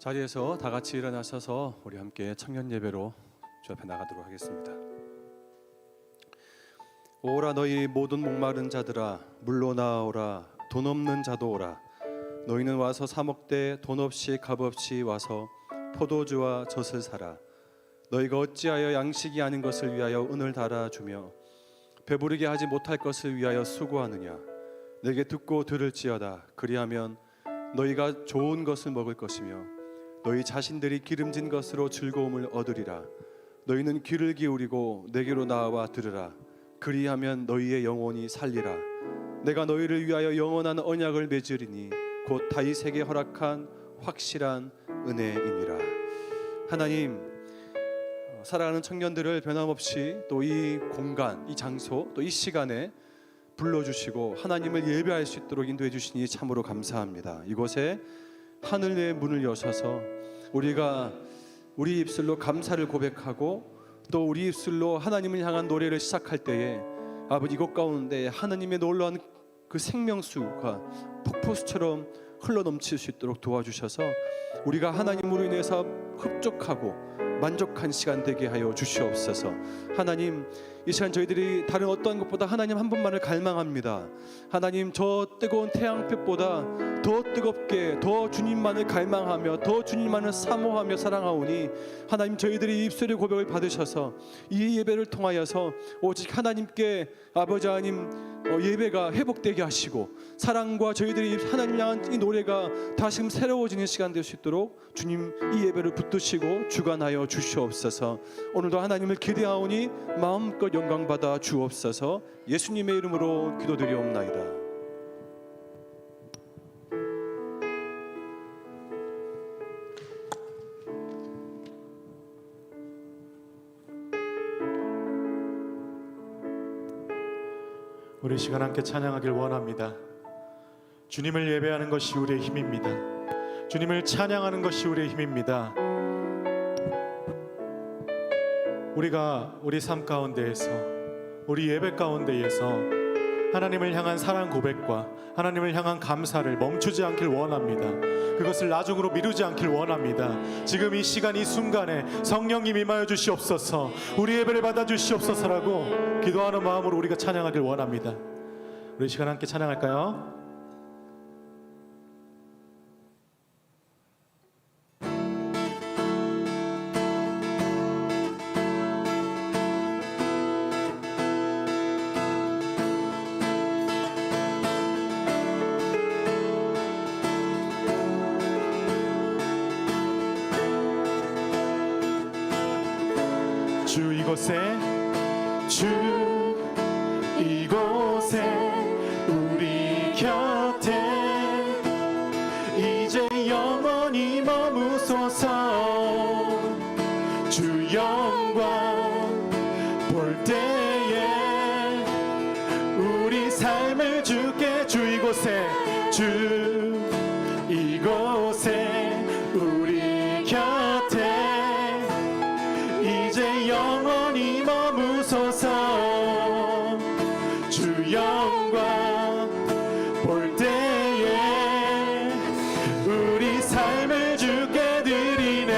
자리에서 다 같이 일어나셔서 우리 함께 청년 예배로 주 앞에 나가도록 하겠습니다. 오라 너희 모든 목마른 자들아 물로 나오라 돈 없는 자도 오라 너희는 와서 사 먹되 돈 없이 값 없이 와서 포도주와 젖을 사라 너희가 어찌하여 양식이 아닌 것을 위하여 은을 달아주며 배부르게 하지 못할 것을 위하여 수고하느냐 내게 듣고 들을지어다 그리하면 너희가 좋은 것을 먹을 것이며 너희 자신들이 기름진 것으로 즐거움을 얻으리라 너희는 귀를 기울이고 내게로 나와 들으라 그리하면 너희의 영혼이 살리라 내가 너희를 위하여 영원한 언약을 맺으리니 곧 다윗에게 허락한 확실한 은혜이니라. 하나님, 사랑하는 청년들을 변함없이 또 이 공간, 이 장소, 또 이 시간에 불러주시고 하나님을 예배할 수 있도록 인도해 주시니 참으로 감사합니다. 이곳에 하늘의 문을 여셔서 우리가 우리 입술로 감사를 고백하고 또 우리 입술로 하나님을 향한 노래를 시작할 때에 아버지 이곳 가운데 하나님의 놀라운 그 생명수가 폭포수처럼 흘러넘칠 수 있도록 도와주셔서 우리가 하나님으로 인해서 흡족하고 만족한 시간 되게 하여 주시옵소서. 하나님, 이 시간 저희들이 다른 어떠한 것보다 하나님 한 분만을 갈망합니다. 하나님, 저 뜨거운 태양빛보다 더 뜨겁게 더 주님만을 갈망하며 더 주님만을 사모하며 사랑하오니 하나님, 저희들이 입술의 고백을 받으셔서 이 예배를 통하여서 오직 하나님께 아버지 하나님 예배가 회복되게 하시고 사랑과 저희들이 하나님 향한 이 노래가 다시금 새로워지는 시간 될 수 있도록 주님 이 예배를 붙드시고 주관하여 주시옵소서. 오늘도 하나님을 기대하오니 마음껏 영광받아 주옵소서. 예수님의 이름으로 기도드리옵나이다. 우리 시간 함께 찬양하길 원합니다. 주님을 예배하는 것이 우리의 힘입니다. 주님을 찬양하는 것이 우리의 힘입니다. 우리가 우리 삶 가운데에서 우리 예배 가운데에서 하나님을 향한 사랑 고백과 하나님을 향한 감사를 멈추지 않길 원합니다. 그것을 나중으로 미루지 않길 원합니다. 지금 이 시간 이 순간에 성령님 임하여 주시옵소서. 우리 예배를 받아 주시옵소서라고 기도하는 마음으로 우리가 찬양하길 원합니다. 우리 시간 함께 찬양할까요? 주 이곳에 우리 곁에 이제 영원히 머무소서. 주 영광 볼 때에 우리 삶을 주께 주 이곳에 우리 곁에 이제 영원히 머무소서. 주 영광 볼 때에 우리 삶을 주께 드리네.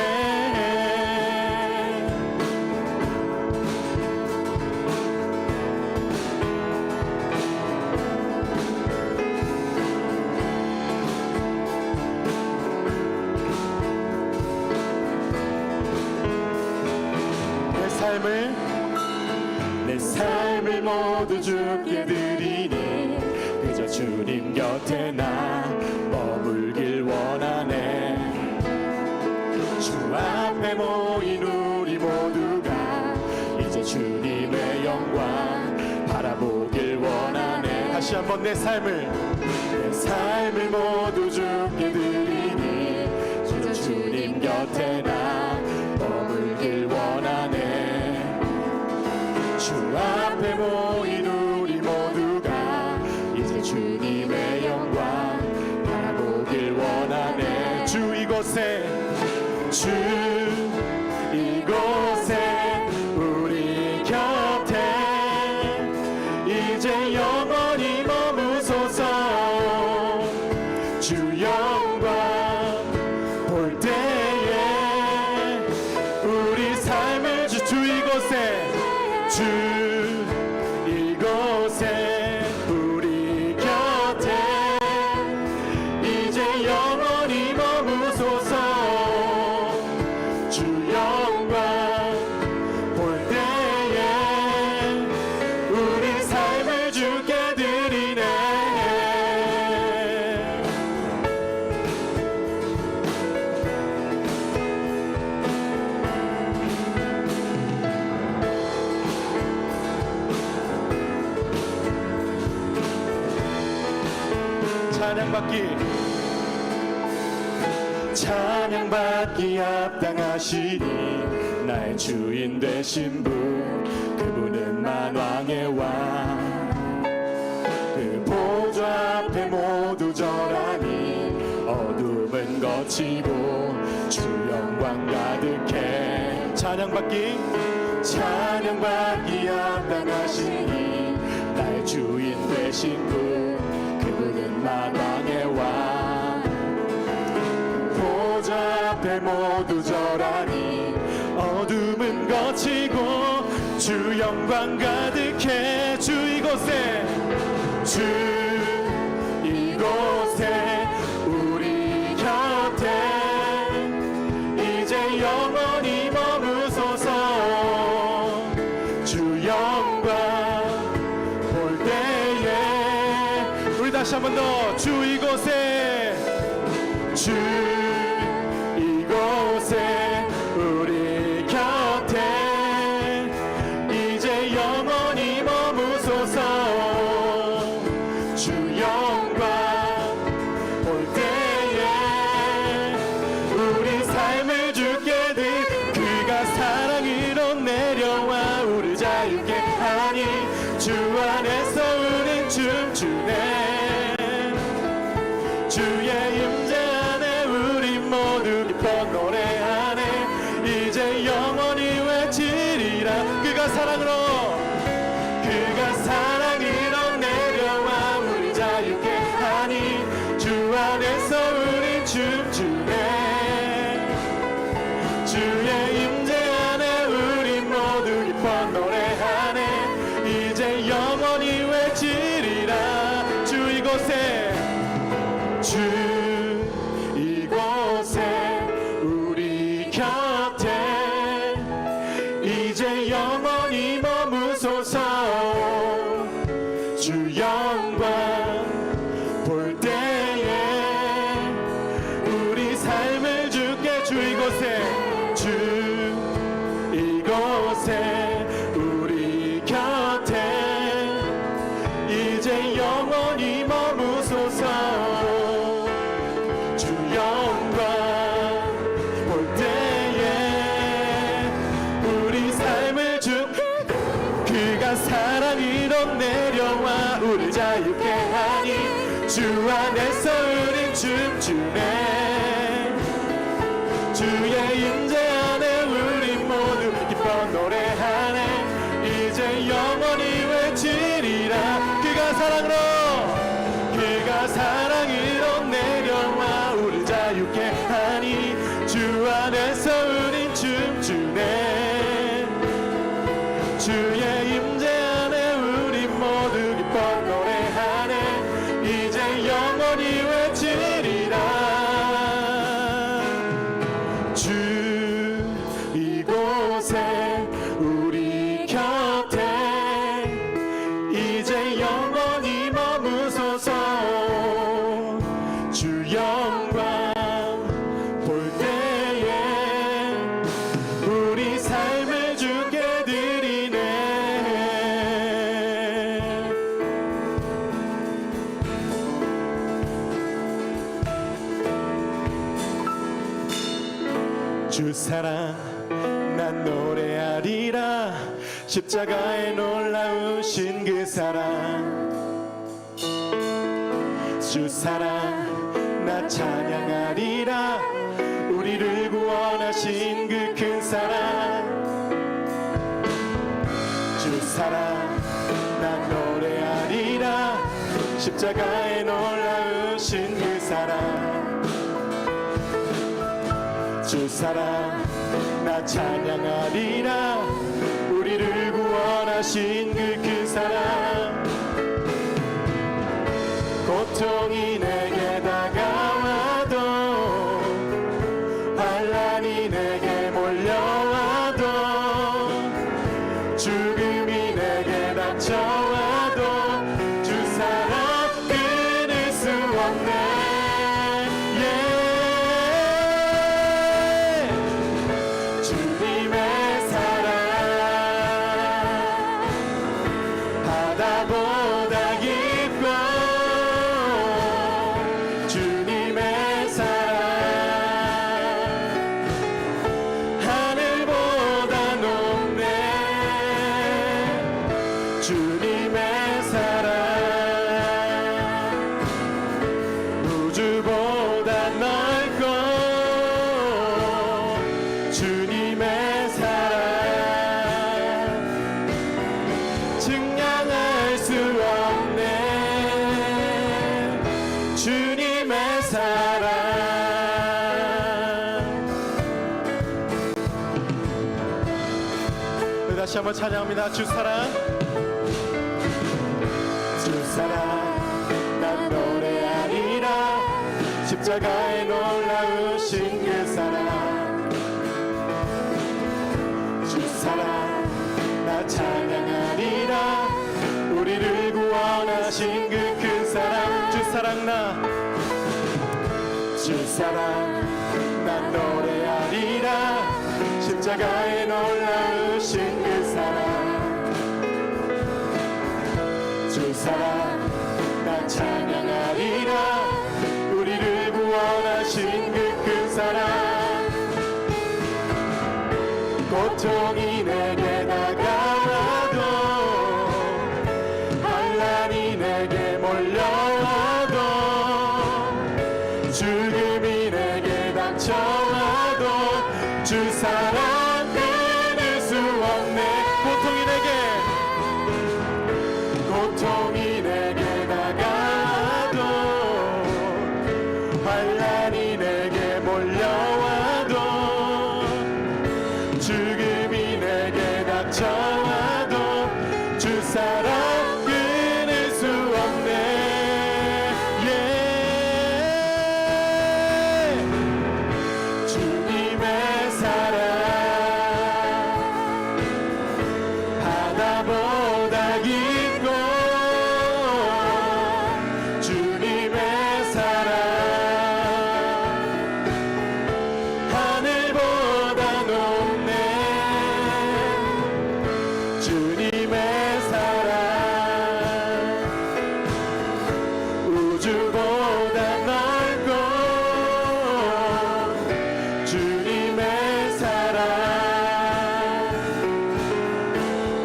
내 삶을 모두 주께 드리니 그저 주님 곁에 나 머물길 원하네. 주 앞에 모인 우리 모두가 이제 주님의 영광 바라보길 원하네. 다시 한번 내 삶을 모두 주께 드리니 그저 주님 곁에 나 머물길 원하네. 주 앞에 모인 우리 모두가 이제 주님의 영광 바라보길 원하네. 주 이곳에 우리 곁에 이제 영원히 머무소서. 주 영광 볼 때 찬양받기 합당하시니 나의 주인 되신 분 그분은 만왕의 왕 그 보좌 앞에 모두 절하니 어둠은 거치고 주 영광 가득해 찬양받기 합당하시니 나의 주인 되신 분 그분은 만왕의 왕 보좌 앞에 모두 절하니 어둠은 거치고 주 영광 가득해 주 이곳에 우리 곁에 이제 영원히 머무소서 주 영광 볼 때에 우리 다시 한 번 더 주 이곳에 우리 곁에 이제 영원히 머무소서 주 영광 볼 때에 우리 삶을 주께 드린 그가 사랑으로 내려와 우리 자유케 하니 주 안에서 우린 춤추네 주의 임재 안에 우리 모두 기뻐 노래하네 이제 영원히 외치리라 그가 사랑으로 내려와 우리 자유케 하니 주 안에서 우리 춤추네 주의 임재 안에 우리 모두 기뻐 노래하네 이제 영원히 외치리라 주 이곳에 우리 곁에 이제 영원히 머무소서 주 영광 볼 때에 우리 삶을 주께 주 이곳에 우리 곁에 이제 영원히 머무소서 주 영광 볼 때에 우리 삶을 주 그가 사랑으로 내려와 우리 자유케 하니 주 안에서 우린 춤추네 주의 임재 안에 우리 모두 기뻐 노래하네 이제 영원히 외치리라 그가 사랑으로 내려와 우리 자유케 하니 주 안에서 우린 춤추네 주의 임재 안에 우리 모두 기뻐 노래하네 이제 영원히 외치리라 주 이곳에 우리 곁에 이제 영원히 머무소서 주 영광 볼 때에 우리 삶을 주께 드리네 주 사랑 난 노래하리라 십자가에 놀라우신 그 사랑 주 사랑 나 찬양하리라 우리를 구원하신 그 큰 사랑 주 사랑 난 노래하리라 십자가에 놀라우신 그 사랑 주 사랑 나 찬양하리라 우리를 구원하신 그 큰 사랑 고통이 내게 다가와도 환난이 내게 몰려와도 죽음이 내게 닥쳐와도 주 사랑 끊을 수 없네 주님의 사랑 바다보다 깊고 주님의 사랑 우주보다 넓고 주님의 사랑 증량할 수 없네 주님의 사랑. 다시 한번 찬양합니다. 주 사랑 주 사랑 난 노래하리라 십자가에 놀라우신 그 사랑 주 사랑 나 찬양하리라 우리를 구원하신 그 큰 사랑 주 사랑 주 사랑 난 노래하리라 십자가에 놀라우신 그 사랑 주 사랑 나 찬양하리라 우리를 구원하신 그 큰 사랑 고통이 내게 다가와도 환난이 내게 몰려와도 죽음이 내게 닥쳐와도 주 사랑 끊을 수 없네 고통이 내게 다가와도 환난이 내게 몰려와도 죽음이 내게 닥쳐와도 주 사랑 끊을 수 없네 주님의 사랑 바다보다 깊고 주님의 사랑 하늘보다 높네 주님의 사랑 우주보다 넓고 주님의 사랑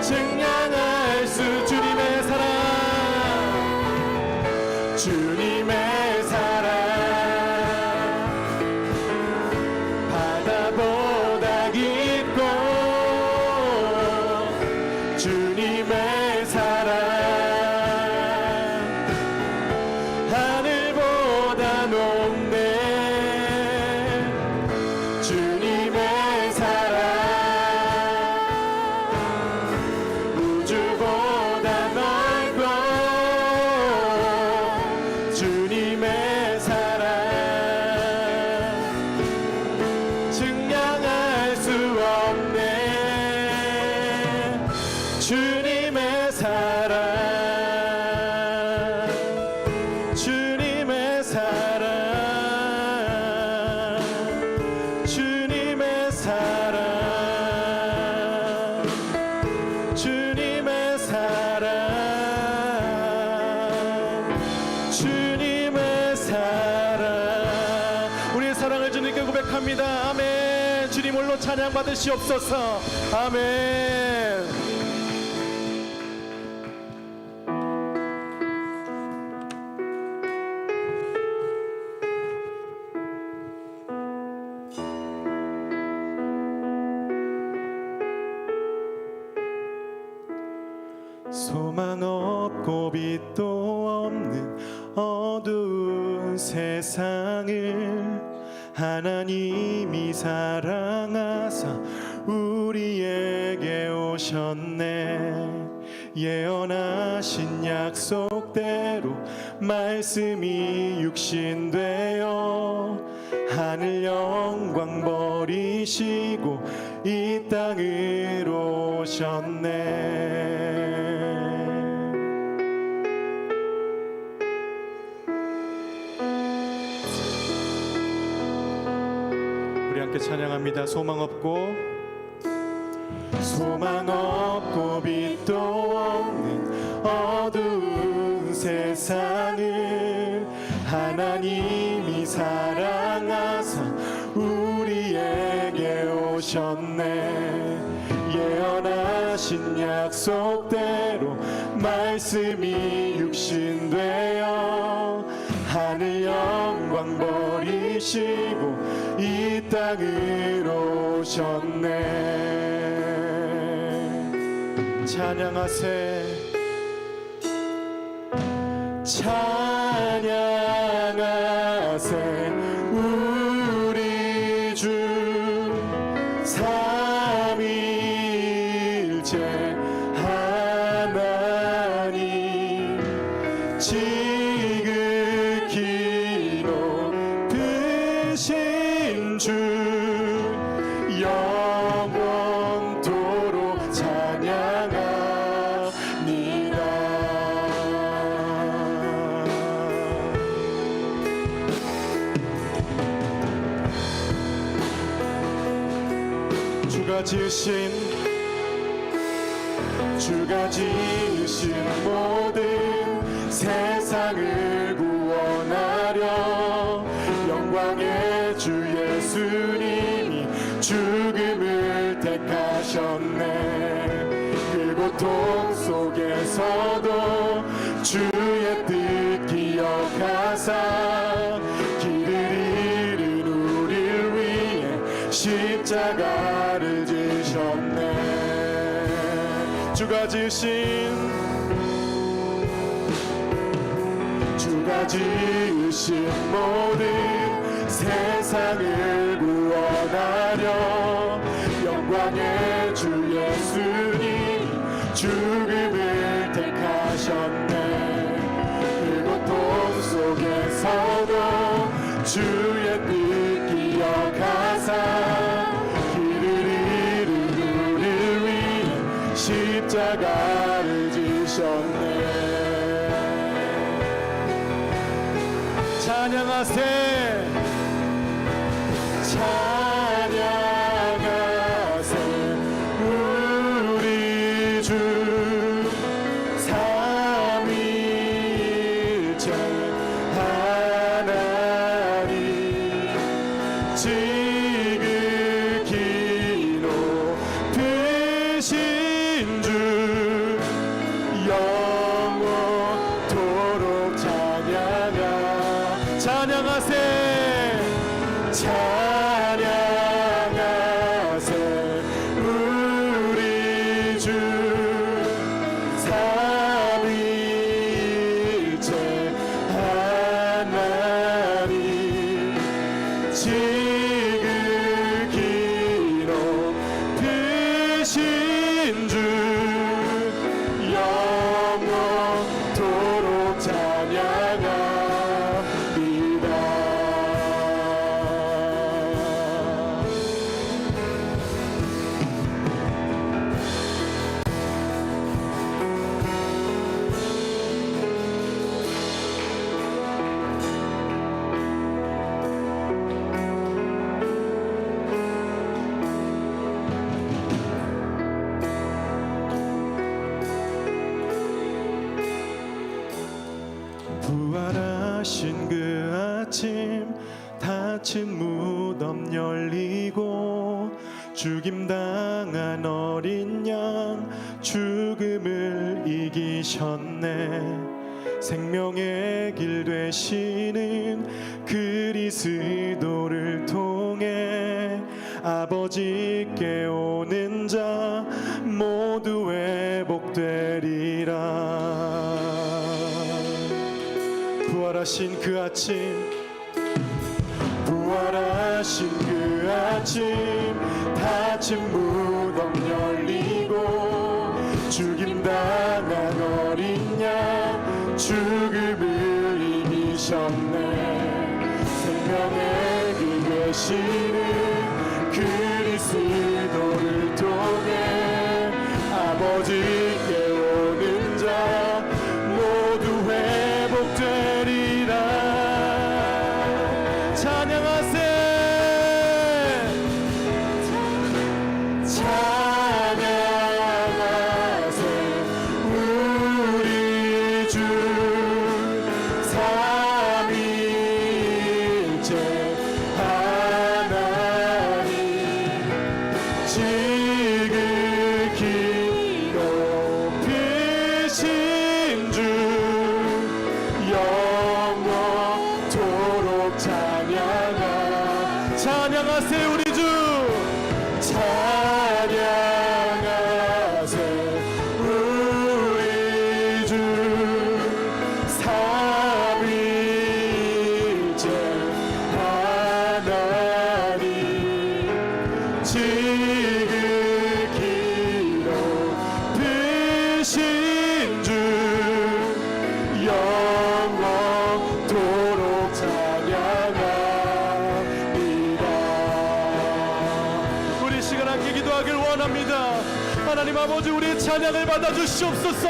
증량할 수 주님의 사랑 주님의 사랑 바다보다 깊고 주님의 사랑 하늘보다 높네 주님의 사랑 우주보다 넓고 주님의 사랑 증량할 수 없네 주님의 사랑 주님의 사랑 주님의 사랑 주님의 사랑 주님의 사랑 우리의 사랑을 주님께 고백합니다. 아멘. 주님 홀로 찬양 받으시옵소서. 아멘. 소망 없고 빛도 없는 어두운 세상을 하나님이 사랑하사 우리에게 오셨네 예언하신 약속대로 말씀이 육신되어 하늘 영광 버리시고 이 땅으로 오셨네 우리 함께 찬양합니다. 소망 없고 빛도 없는 어두운 세상을 하나님이 사랑하사 우리에게 오셨네 예언하신 약속대로 말씀이 육신되어 하늘 영광 버리시고 이 땅으로 오셨네. 찬양하세 찬양하세 우리 주 삼위일체 하나님 지극히 높으신 주 영원토록 찬양합니다. 주가 지으신 모든 세상을 구원하려 영광의 주 예수님이 죽음을 택하셨네. 그 고통 속에서도 주의 뜻 기억하사 길을 잃은 우릴 위해 십자가를 지셨네. 주가 지으신 모든 세상을 구원하려 영광의 주 예수님 죽음을 택하셨네. 그 고통 속에서도 주의 뜻 기억하사 길을 잃은 우릴 위해 십자가를 지셨네. 찬양하세 찬양하세 우리 주 삼위일체 하나님 지극히 높으신 주 영원토록 찬양하세 찬양하세 우리 주 삼위일체 하나님 지극히 높으신 주 영원토록 찬양합니다. 부활하신 그 아침 닫힌 무덤 열리고 죽임당한 어린 양 죽음을 이기셨네. 생명의 길 되시는 그리스도를 통해 아버지께 오는 자 모두 회복되리라. 부활하신 그 아침 닫힌 무덤 열리고 죽임당한 어린 양 죽음을 이기셨네. 생명의 길 되시는 그리스도를 통해 아버지께 오는 자 모두 회복되리라. 찬양하세 찬양하세 우리 주 삼위일체 하나님 지극히 높으신 찬양하세 우리 주 찬양하세 우리 주 삼위일체 하나님 지극히로 크신 주 영원토록 찬양합니다. 우리 시간 함께 기도하길 원합니다. 하나님 아버지, 우리의 찬양을 받아주시옵소서.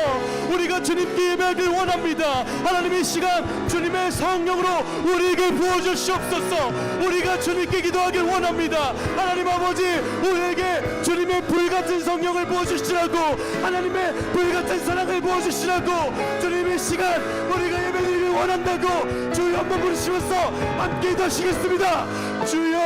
우리가 주님께 예배하길 원합니다. 하나님, 이 시간 주님의 성령으로 우리에게 부어주시옵소서. 우리가 주님께 기도하길 원합니다. 하나님 아버지, 우리에게 주님의 불같은 성령을 부어주시라고, 하나님의 불같은 사랑을 부어주시라고, 주님의 시간 우리가 예배드리길 원한다고 주여 한번 부르시면서 함께 기도하시겠습니다. 주여,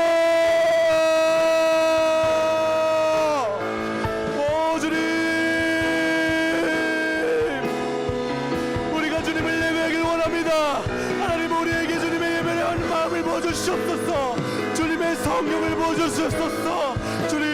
주시옵소서. 주님의 성령을 부어주시옵소서. 주님,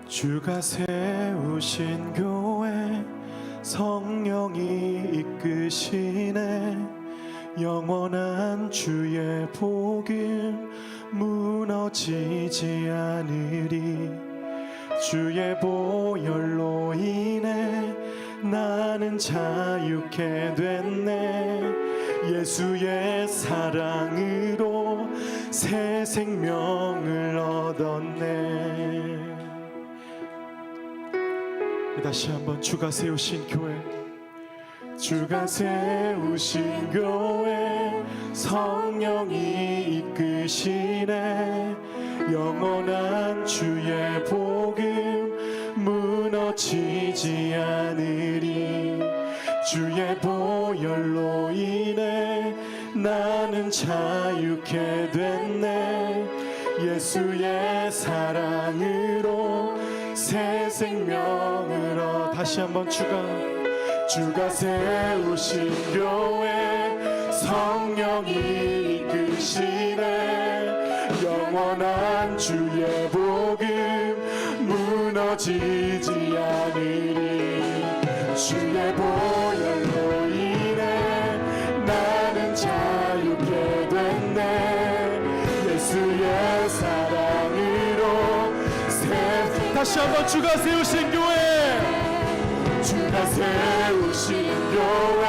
주가 세우신 교회 성령이 이끄시네. 영원한 주의 복음 무너지지 않으리. 주의 보혈로 인해 나는 자유케 됐네. 예수의 사랑으로 새 생명을 얻었네. 다시 한번, 주가 세우신 교회, 주가 세우신 교회 성령이 이끄시네. 영원한 주의 복음 무너지지 않으리. 주의 보혈로 인해 나는 자유케 됐네. 예수의 사랑으로 새 생명을 얻. 다시 한번, 주가 세우신 교회 성령이 이끄시네. 영원한 주의 복음 무너지지 않으리. 주의 보혈로 인해 나는 자유케 됐네. 예수의 사랑으로 다시 한번, 주가 세우신 교회, 주가 세우신 교회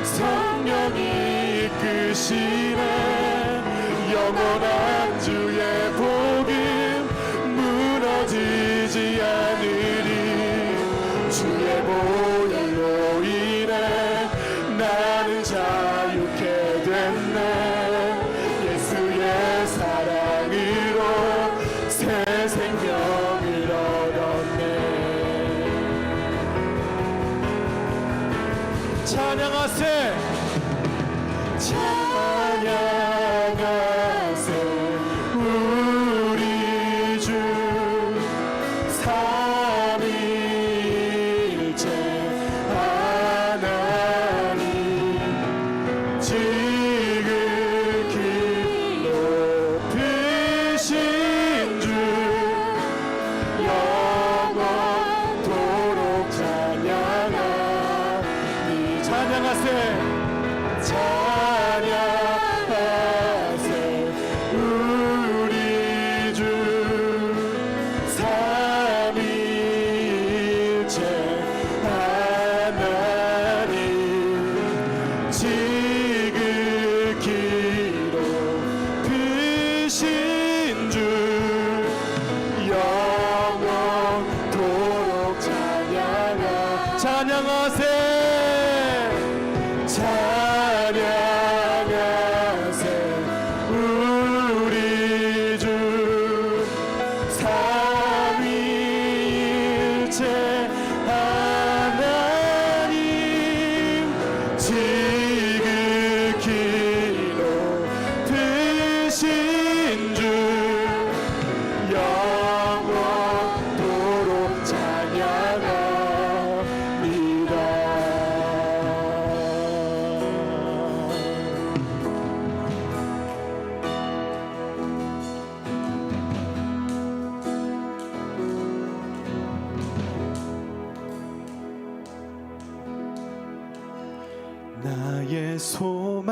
성령이 이끄시네. 영원한 주의 복음 무너지지 않으리. 주의 보혈로 인해 나는 자유케 됐네. 예수의 사랑으로 새 생명을 얻었네. 찬양하세, 찬양하세 우리 주 삼위일체 하나님 지극히 높으신 주 영원토록 찬양하니. 찬양하세, 찬양하세 우리 주 삼위일체 하나님 지극히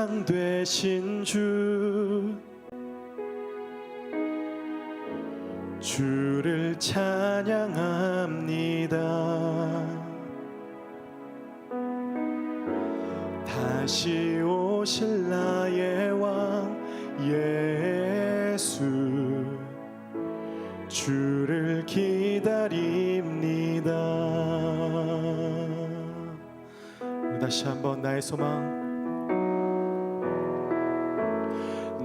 소망 되신 주를 찬양합니다. 다시 오실 나의 왕 예수, 주를 기다립니다. 우리 다시 한번 나의 소망,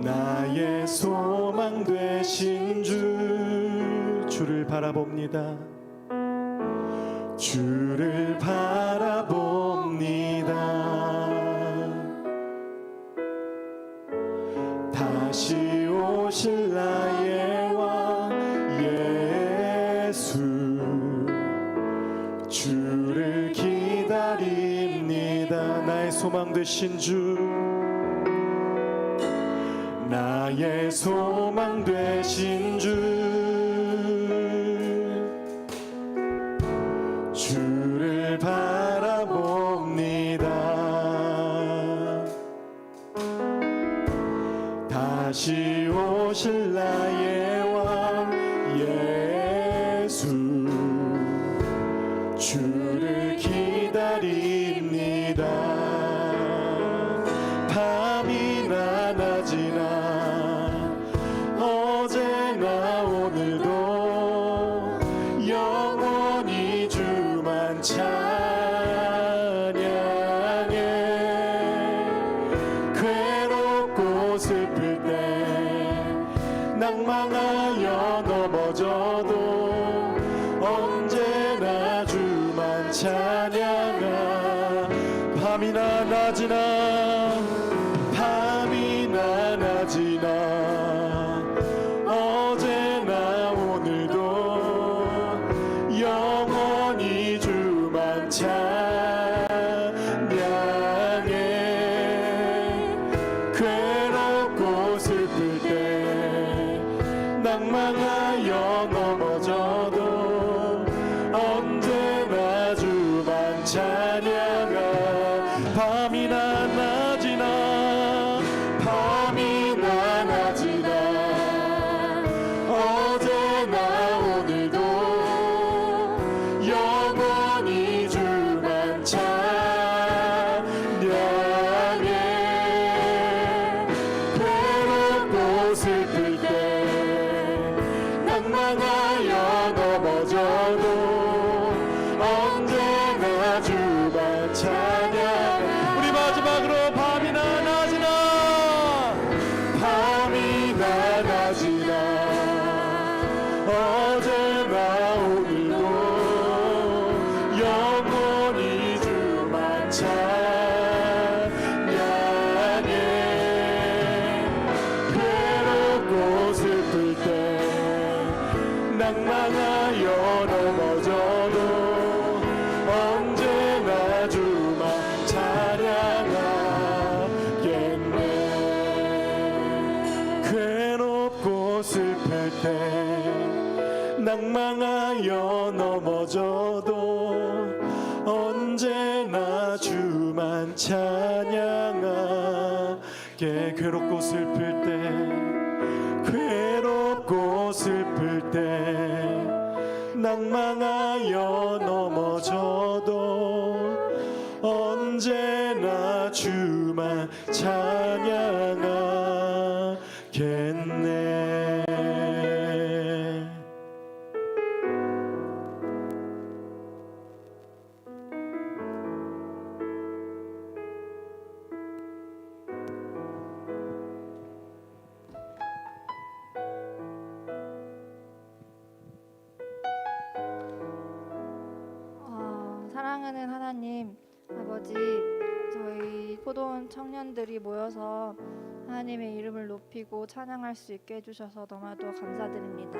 나의 소망 되신 주를 바라봅니다. 주를 바라봅니다. 다시 오실 나의 왕 예수, 주를 기다립니다. 나의 소망 되신 나의 소망 되신 주를 바라봅니다. 다시 오실 나의 왕 예수, 주를 기다립니다. 밤이나 낮이나 어제나 오늘도 영원히 주만 찬양해. 괴롭고 슬플 때 낭망하여 넘어져도 언제나 주만 찬양하. 밤이나 낮이나 밤이나 낮이나 어제나 오늘도 영원히 주만 찬양해. 괴롭고 슬플 때 낭망하여 넘어져도 언제나 주만 찬양하. 밤이나 낮이나 밤이나 낮이나 어제나 오늘도 영원히 주만 찬양해. 괴롭고 슬플 때 낭망하여 넘어져도 언제나 주만 찬양해. 우리 마지막으로 밤이나 낮이나 밤이나 낮이나 어제나 오늘도 영원히 주만 찬양해. 괴롭고 슬플 때 낭망하여 넘어져도 언제나 주만 찬양하겠네. 괴롭고 슬플 때 낭망하여 넘어져도 언제나 주만 찬양하게. 괴롭고 슬플 때 괴롭고 슬플 때 낭망하여 넘어져도 언제나 주만 찬양하겠네. 사랑하는 하나님 아버지, 저희 포도원 청년들이 모여서 하나님의 이름을 높이고 찬양할 수 있게 해주셔서 너무나도 감사드립니다.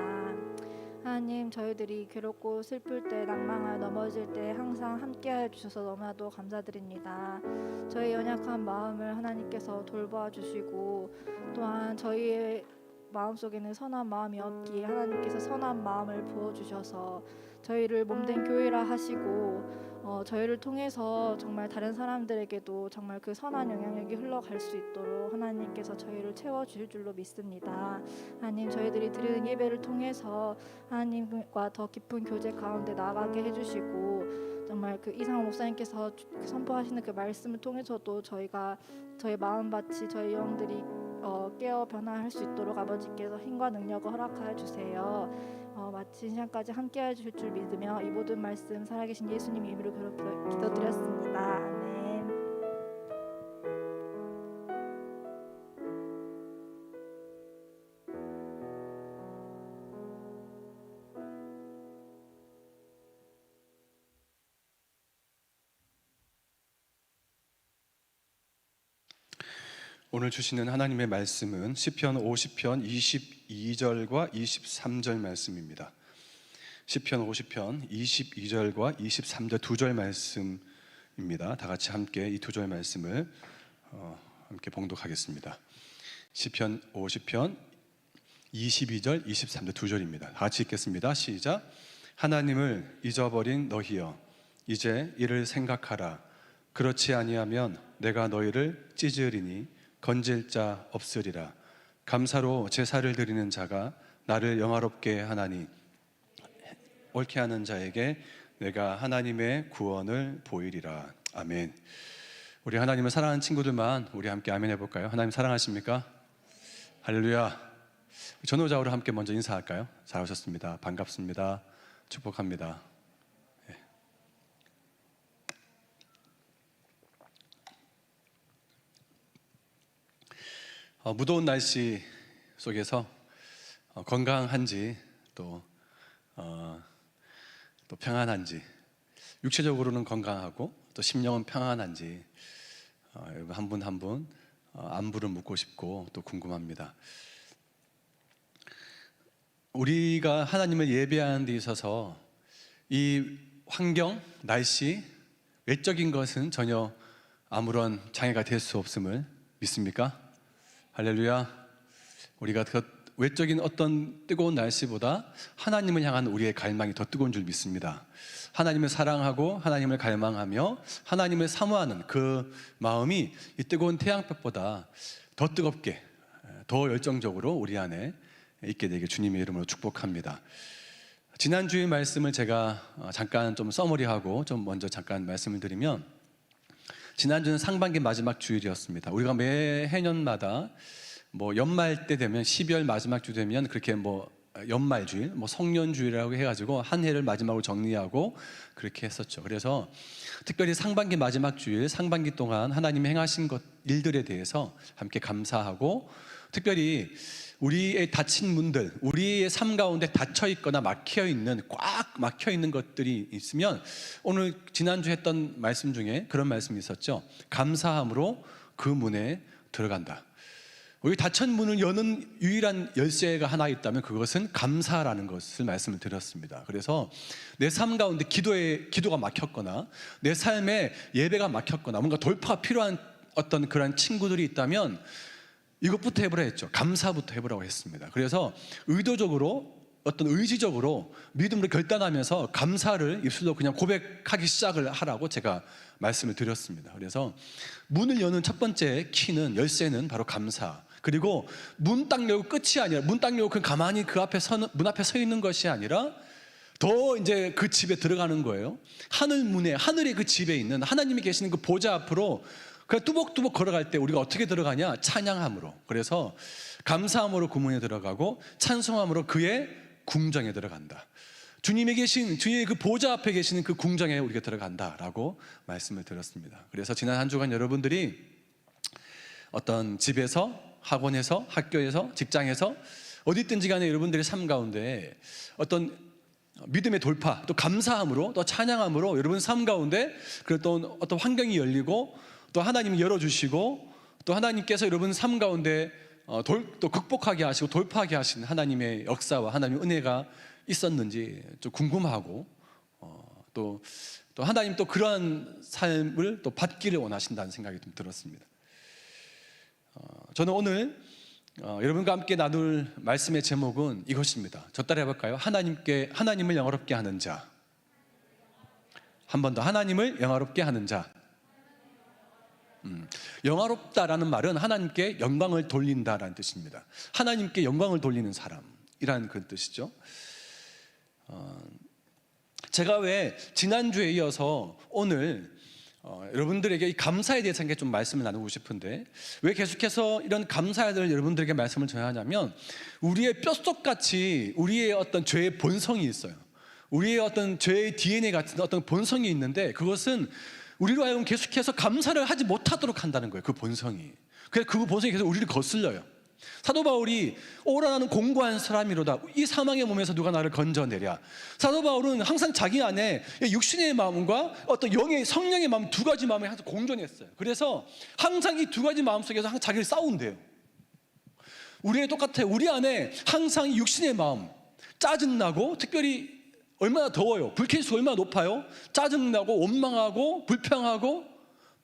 하나님, 저희들이 괴롭고 슬플 때, 낭망하여 넘어질 때 항상 함께하여 주셔서 너무나도 감사드립니다. 저희 연약한 마음을 하나님께서 돌보아 주시고, 또한 저희의 마음속에는 선한 마음이 없기에 하나님께서 선한 마음을 부어주셔서 저희를 몸된 교회라 하시고 저희를 통해서 정말 다른 사람들에게도 정말 그 선한 영향력이 흘러갈 수 있도록 하나님께서 저희를 채워주실 줄로 믿습니다. 하나님, 저희들이 드리는 예배를 통해서 하나님과 더 깊은 교제 가운데 나아가게 해주시고, 정말 그 이상호 목사님께서 선포하시는 그 말씀을 통해서도 저희 마음밭이, 저희 영들이 깨어 변화할 수 있도록 아버지께서 힘과 능력을 허락하여 주세요. 마친 시간까지 함께해 주실 줄 믿으며 이 모든 말씀 살아계신 예수님 이름으로 그렇게 기도드렸습니다. 아멘. 오늘 주시는 하나님의 말씀은 시편 50편 22절과 23절 말씀입니다. 시편 50편 22절과 23절 두 절 말씀입니다. 다 같이 함께 이 두 절 말씀을 함께 봉독하겠습니다. 시편 50편 22절 23절 두 절입니다. 다 같이 읽겠습니다. 시작. 하나님을 잊어버린 너희여, 이제 이를 생각하라. 그렇지 아니하면 내가 너희를 찢으리니 건질 자 없으리라. 감사로 제사를 드리는 자가 나를 영화롭게 하나니 옳게 하는 자에게 내가 하나님의 구원을 보이리라. 아멘. 우리 하나님을 사랑하는 친구들만 우리 함께 아멘 해볼까요? 하나님 사랑하십니까? 할렐루야. 전호자우로 함께 먼저 인사할까요? 잘 오셨습니다. 반갑습니다. 축복합니다. 무더운 날씨 속에서 건강한지 또 평안한지, 육체적으로는 건강하고 또 심령은 평안한지 여러분 한 분 한 분 안부를 묻고 싶고 또 궁금합니다. 우리가 하나님을 예배하는 데 있어서 이 환경, 날씨, 외적인 것은 전혀 아무런 장애가 될 수 없음을 믿습니까? 할렐루야. 우리가 그 외적인 어떤 뜨거운 날씨보다 하나님을 향한 우리의 갈망이 더 뜨거운 줄 믿습니다. 하나님을 사랑하고 하나님을 갈망하며 하나님을 사모하는 그 마음이 이 뜨거운 태양볕보다 더 뜨겁게, 더 열정적으로 우리 안에 있게 되게 주님의 이름으로 축복합니다. 지난주의 말씀을 제가 잠깐 좀 서머리하고 좀 먼저 잠깐 말씀을 드리면, 지난주는 상반기 마지막 주일이었습니다. 우리가 매해년마다 뭐 연말 때 되면 12월 마지막 주 되면 그렇게 뭐 연말주일, 뭐 성년주일이라고 해가지고 한 해를 마지막으로 정리하고 그렇게 했었죠. 그래서 특별히 상반기 마지막 주일, 상반기 동안 하나님이 행하신 일들에 대해서 함께 감사하고, 특별히 우리의 닫힌 문들, 우리의 삶 가운데 닫혀 있거나 막혀 있는, 꽉 막혀 있는 것들이 있으면, 오늘 지난주 했던 말씀 중에 그런 말씀이 있었죠. 감사함으로 그 문에 들어간다. 우리 닫힌 문을 여는 유일한 열쇠가 하나 있다면 그것은 감사라는 것을 말씀을 드렸습니다. 그래서 내 삶 가운데 기도가 막혔거나 내 삶에 예배가 막혔거나 뭔가 돌파가 필요한 어떤 그런 친구들이 있다면 이것부터 해보라 했죠. 감사부터 해보라고 했습니다. 그래서 의도적으로, 어떤 의지적으로 믿음으로 결단하면서 감사를 입술로 그냥 고백하기 시작을 하라고 제가 말씀을 드렸습니다. 그래서 문을 여는 첫 번째 키는, 열쇠는 바로 감사. 그리고 문 딱 열고 끝이 아니라, 문 딱 열고 가만히 문 앞에 서 있는 것이 아니라 더 이제 그 집에 들어가는 거예요. 하늘의 그 집에 있는 하나님이 계시는 그 보좌 앞으로 그냥 뚜벅뚜벅 걸어갈 때 우리가 어떻게 들어가냐? 찬양함으로. 그래서 감사함으로 그 문에 들어가고 찬송함으로 그의 궁정에 들어간다. 주님이 그 보좌 앞에 계시는 그 궁정에 우리가 들어간다라고 말씀을 드렸습니다. 그래서 지난 한 주간 여러분들이 어떤 집에서, 학원에서, 학교에서, 직장에서 어디든지 간에 여러분들의 삶 가운데 어떤 믿음의 돌파, 또 감사함으로, 또 찬양함으로 여러분 삶 가운데 그리고 또 어떤 환경이 열리고 또 하나님이 열어주시고 또 하나님께서 여러분 삶 가운데 또 극복하게 하시고 돌파하게 하신 하나님의 역사와 하나님의 은혜가 있었는지 좀 궁금하고, 또 하나님 또 그러한 삶을 또 받기를 원하신다는 생각이 좀 들었습니다. 저는 오늘 여러분과 함께 나눌 말씀의 제목은 이것입니다. 저 따라 해볼까요? 하나님을 영화롭게 하는 자. 한 번 더, 하나님을 영화롭게 하는 자. 영화롭다라는 말은 하나님께 영광을 돌린다라는 뜻입니다. 하나님께 영광을 돌리는 사람이라는 그 뜻이죠. 제가 왜 지난주에 이어서 오늘 여러분들에게 이 감사에 대해서 좀 말씀을 나누고 싶은데, 왜 계속해서 이런 감사를 여러분들에게 말씀을 전해야 하냐면, 우리의 뼛속같이 우리의 어떤 죄의 본성이 있어요. 우리의 어떤 죄의 DNA 같은 어떤 본성이 있는데, 그것은 우리로 하여금 계속해서 감사를 하지 못하도록 한다는 거예요. 그 본성이. 그래서 그 본성이 계속 우리를 거슬려요. 사도 바울이 오라 나는 공고한 사람이로다, 이 사망의 몸에서 누가 나를 건져내랴. 사도 바울은 항상 자기 안에 육신의 마음과 어떤 영의 성령의 마음, 두 가지 마음이 항상 공존했어요. 그래서 항상 이 두 가지 마음 속에서 항상 자기를 싸운대요. 우리의 똑같아요. 우리 안에 항상 육신의 마음, 짜증나고, 특별히 얼마나 더워요, 불쾌지수가 얼마나 높아요. 짜증나고 원망하고 불평하고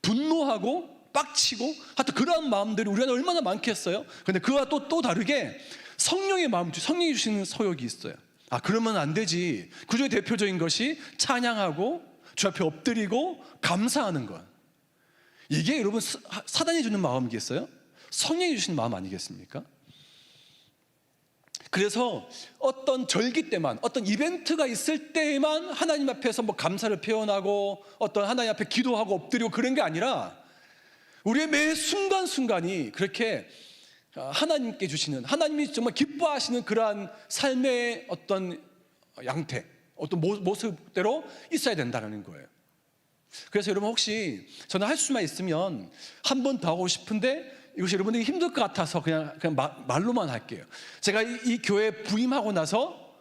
분노하고 빡치고, 하여튼 그러한 마음들이 우리 안에 얼마나 많겠어요. 그런데 그와 또 다르게 성령의 마음, 성령이 주시는 소욕이 있어요. 그러면 안 되지. 그 중에 대표적인 것이 찬양하고 주 앞에 엎드리고 감사하는 것. 이게 여러분 사단이 주는 마음이겠어요? 성령이 주시는 마음 아니겠습니까? 그래서 어떤 절기 때만, 어떤 이벤트가 있을 때에만 하나님 앞에서 뭐 감사를 표현하고 어떤 하나님 앞에 기도하고 엎드리고 그런 게 아니라, 우리의 매 순간순간이 그렇게 하나님께 주시는, 하나님이 정말 기뻐하시는 그러한 삶의 어떤 양태, 어떤 모습대로 있어야 된다는 거예요. 그래서 여러분, 혹시 저는 할 수만 있으면 한 번 더 하고 싶은데 이것이 여러분들이 힘들 것 같아서 그냥 말로만 할게요. 제가 이 교회에 부임하고 나서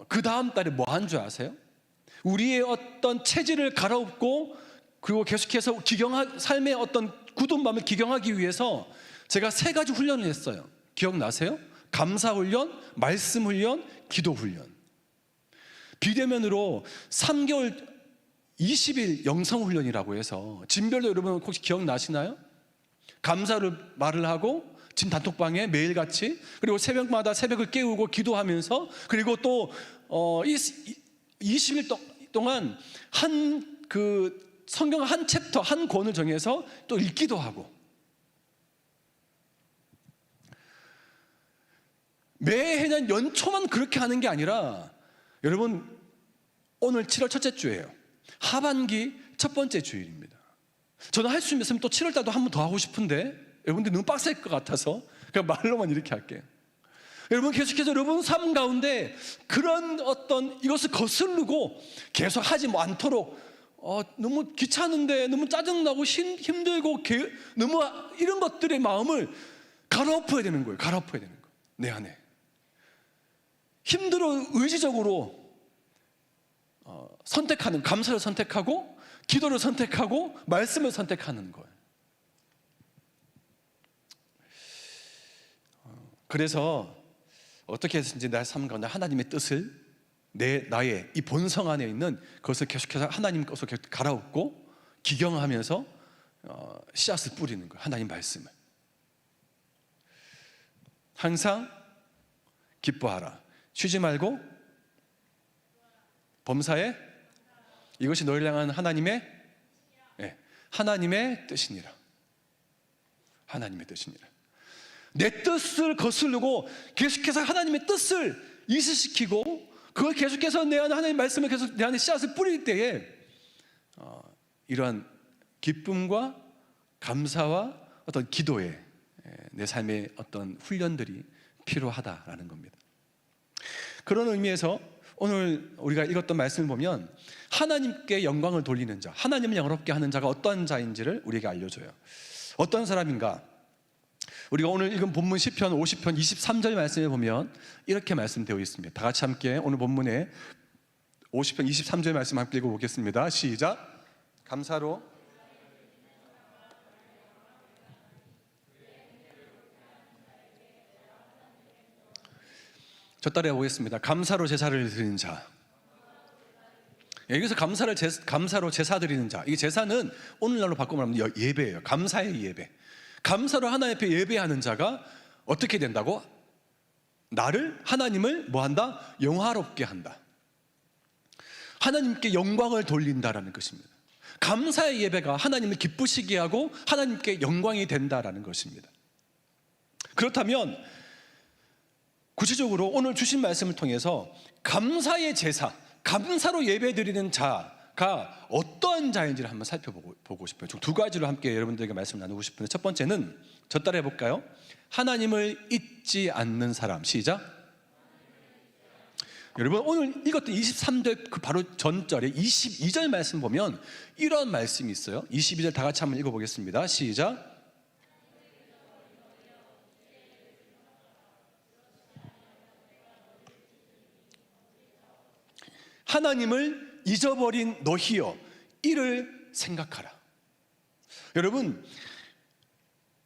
그 다음 달에 뭐 한 줄 아세요? 우리의 어떤 체질을 갈아엎고, 그리고 계속해서 삶의 어떤 굳은 마음을 기경하기 위해서 제가 3가지 훈련을 했어요. 기억나세요? 감사 훈련, 말씀 훈련, 기도 훈련. 비대면으로 3개월 20일 영성 훈련이라고 해서 진별로, 여러분 혹시 기억나시나요? 감사를 말을 하고 진 단톡방에 매일같이, 그리고 새벽마다 새벽을 깨우고 기도하면서, 그리고 또 20일 동안 성경 한 챕터, 한 권을 정해서 또 읽기도 하고, 매해년 연초만 그렇게 하는 게 아니라, 여러분 오늘 7월 첫째 주예요. 하반기 첫 번째 주일입니다. 저는 할 수 있으면 또 7월 달도 한 번 더 하고 싶은데, 여러분들 너무 빡셀 것 같아서 그냥 말로만 이렇게 할게요. 여러분 계속해서 여러분 삶 가운데 그런 어떤 이것을 거스르고 계속 하지 않도록, 너무 귀찮은데, 너무 짜증나고 힘들고 너무 이런 것들의 마음을 갈아엎어야 되는 거예요. 갈아엎어야 되는 거. 내 안에 힘들어 의지적으로 선택하는, 감사를 선택하고 기도를 선택하고 말씀을 선택하는 거예요. 그래서 어떻게 해서든지 내 삶 가운데 하나님의 뜻을, 나의 이 본성 안에 있는 그것을 계속해서 하나님 것을 계속 갈아엎고 기경하면서 씨앗을 뿌리는 거예요. 하나님 말씀을. 항상 기뻐하라, 쉬지 말고 범사에, 이것이 너희를 향한 하나님의 뜻이니라. 하나님의 뜻이니라. 내 뜻을 거스르고 계속해서 하나님의 뜻을 이식시키고, 그걸 계속해서 내 안에 하나님의 말씀을 계속 내 안에 씨앗을 뿌릴 때에 이러한 기쁨과 감사와 어떤 기도에 내 삶의 어떤 훈련들이 필요하다라는 겁니다. 그런 의미에서 오늘 우리가 읽었던 말씀을 보면, 하나님께 영광을 돌리는 자, 하나님을 영화롭게 하는 자가 어떤 자인지를 우리에게 알려줘요. 어떤 사람인가? 우리가 오늘 읽은 본문 시편 50편 23절 말씀에 보면 이렇게 말씀되어 있습니다. 다 같이 함께 오늘 본문에 50편 23절 말씀 함께 읽어보겠습니다. 시작. 감사로 저 따라 해보겠습니다. 감사로 제사를 드리는 자. 여기서 감사로 제사 드리는 자. 이 제사는 오늘날로 바꾸면 예배예요. 감사의 예배. 감사로 하나님 앞에 예배하는 자가 어떻게 된다고? 하나님을 뭐 한다? 영화롭게 한다. 하나님께 영광을 돌린다라는 것입니다. 감사의 예배가 하나님을 기쁘시게 하고 하나님께 영광이 된다라는 것입니다. 그렇다면 구체적으로 오늘 주신 말씀을 통해서 감사의 제사, 감사로 예배드리는 자가 어떠한 자인지를 한번 살펴보고 싶어요. 총 두 가지로 함께 여러분들에게 말씀을 나누고 싶은데, 첫 번째는 저 따라 해볼까요? 하나님을 잊지 않는 사람. 시작. 여러분, 오늘 읽었던 23절 그 바로 전절에 22절 말씀 보면 이런 말씀이 있어요. 22절 다 같이 한번 읽어보겠습니다. 시작. 하나님을 잊어버린 너희여, 이를 생각하라. 여러분,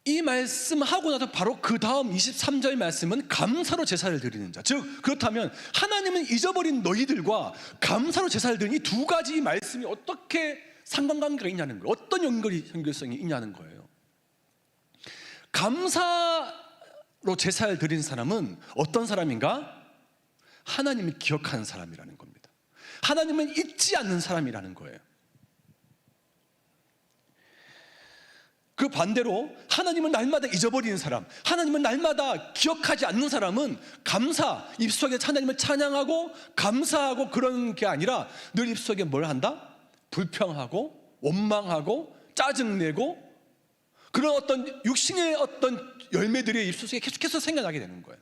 이 말씀하고 나서 바로 그 다음 23절 말씀은 감사로 제사를 드리는 자, 즉 그렇다면 하나님은 잊어버린 너희들과 감사로 제사를 드리는 이 두 가지 말씀이 어떻게 상관관계가 있냐는 거예요. 어떤 연결성이 있냐는 거예요. 감사로 제사를 드리는 사람은 어떤 사람인가? 하나님을 기억하는 사람이라는 겁니다. 하나님은 잊지 않는 사람이라는 거예요. 그 반대로 하나님은 날마다 잊어버리는 사람, 하나님은 날마다 기억하지 않는 사람은 감사, 입속에 하나님을 찬양하고 감사하고 그런 게 아니라 늘 입속에 뭘 한다? 불평하고 원망하고 짜증내고 그런 어떤 육신의 어떤 열매들이 입속에 계속해서 생겨나게 되는 거예요.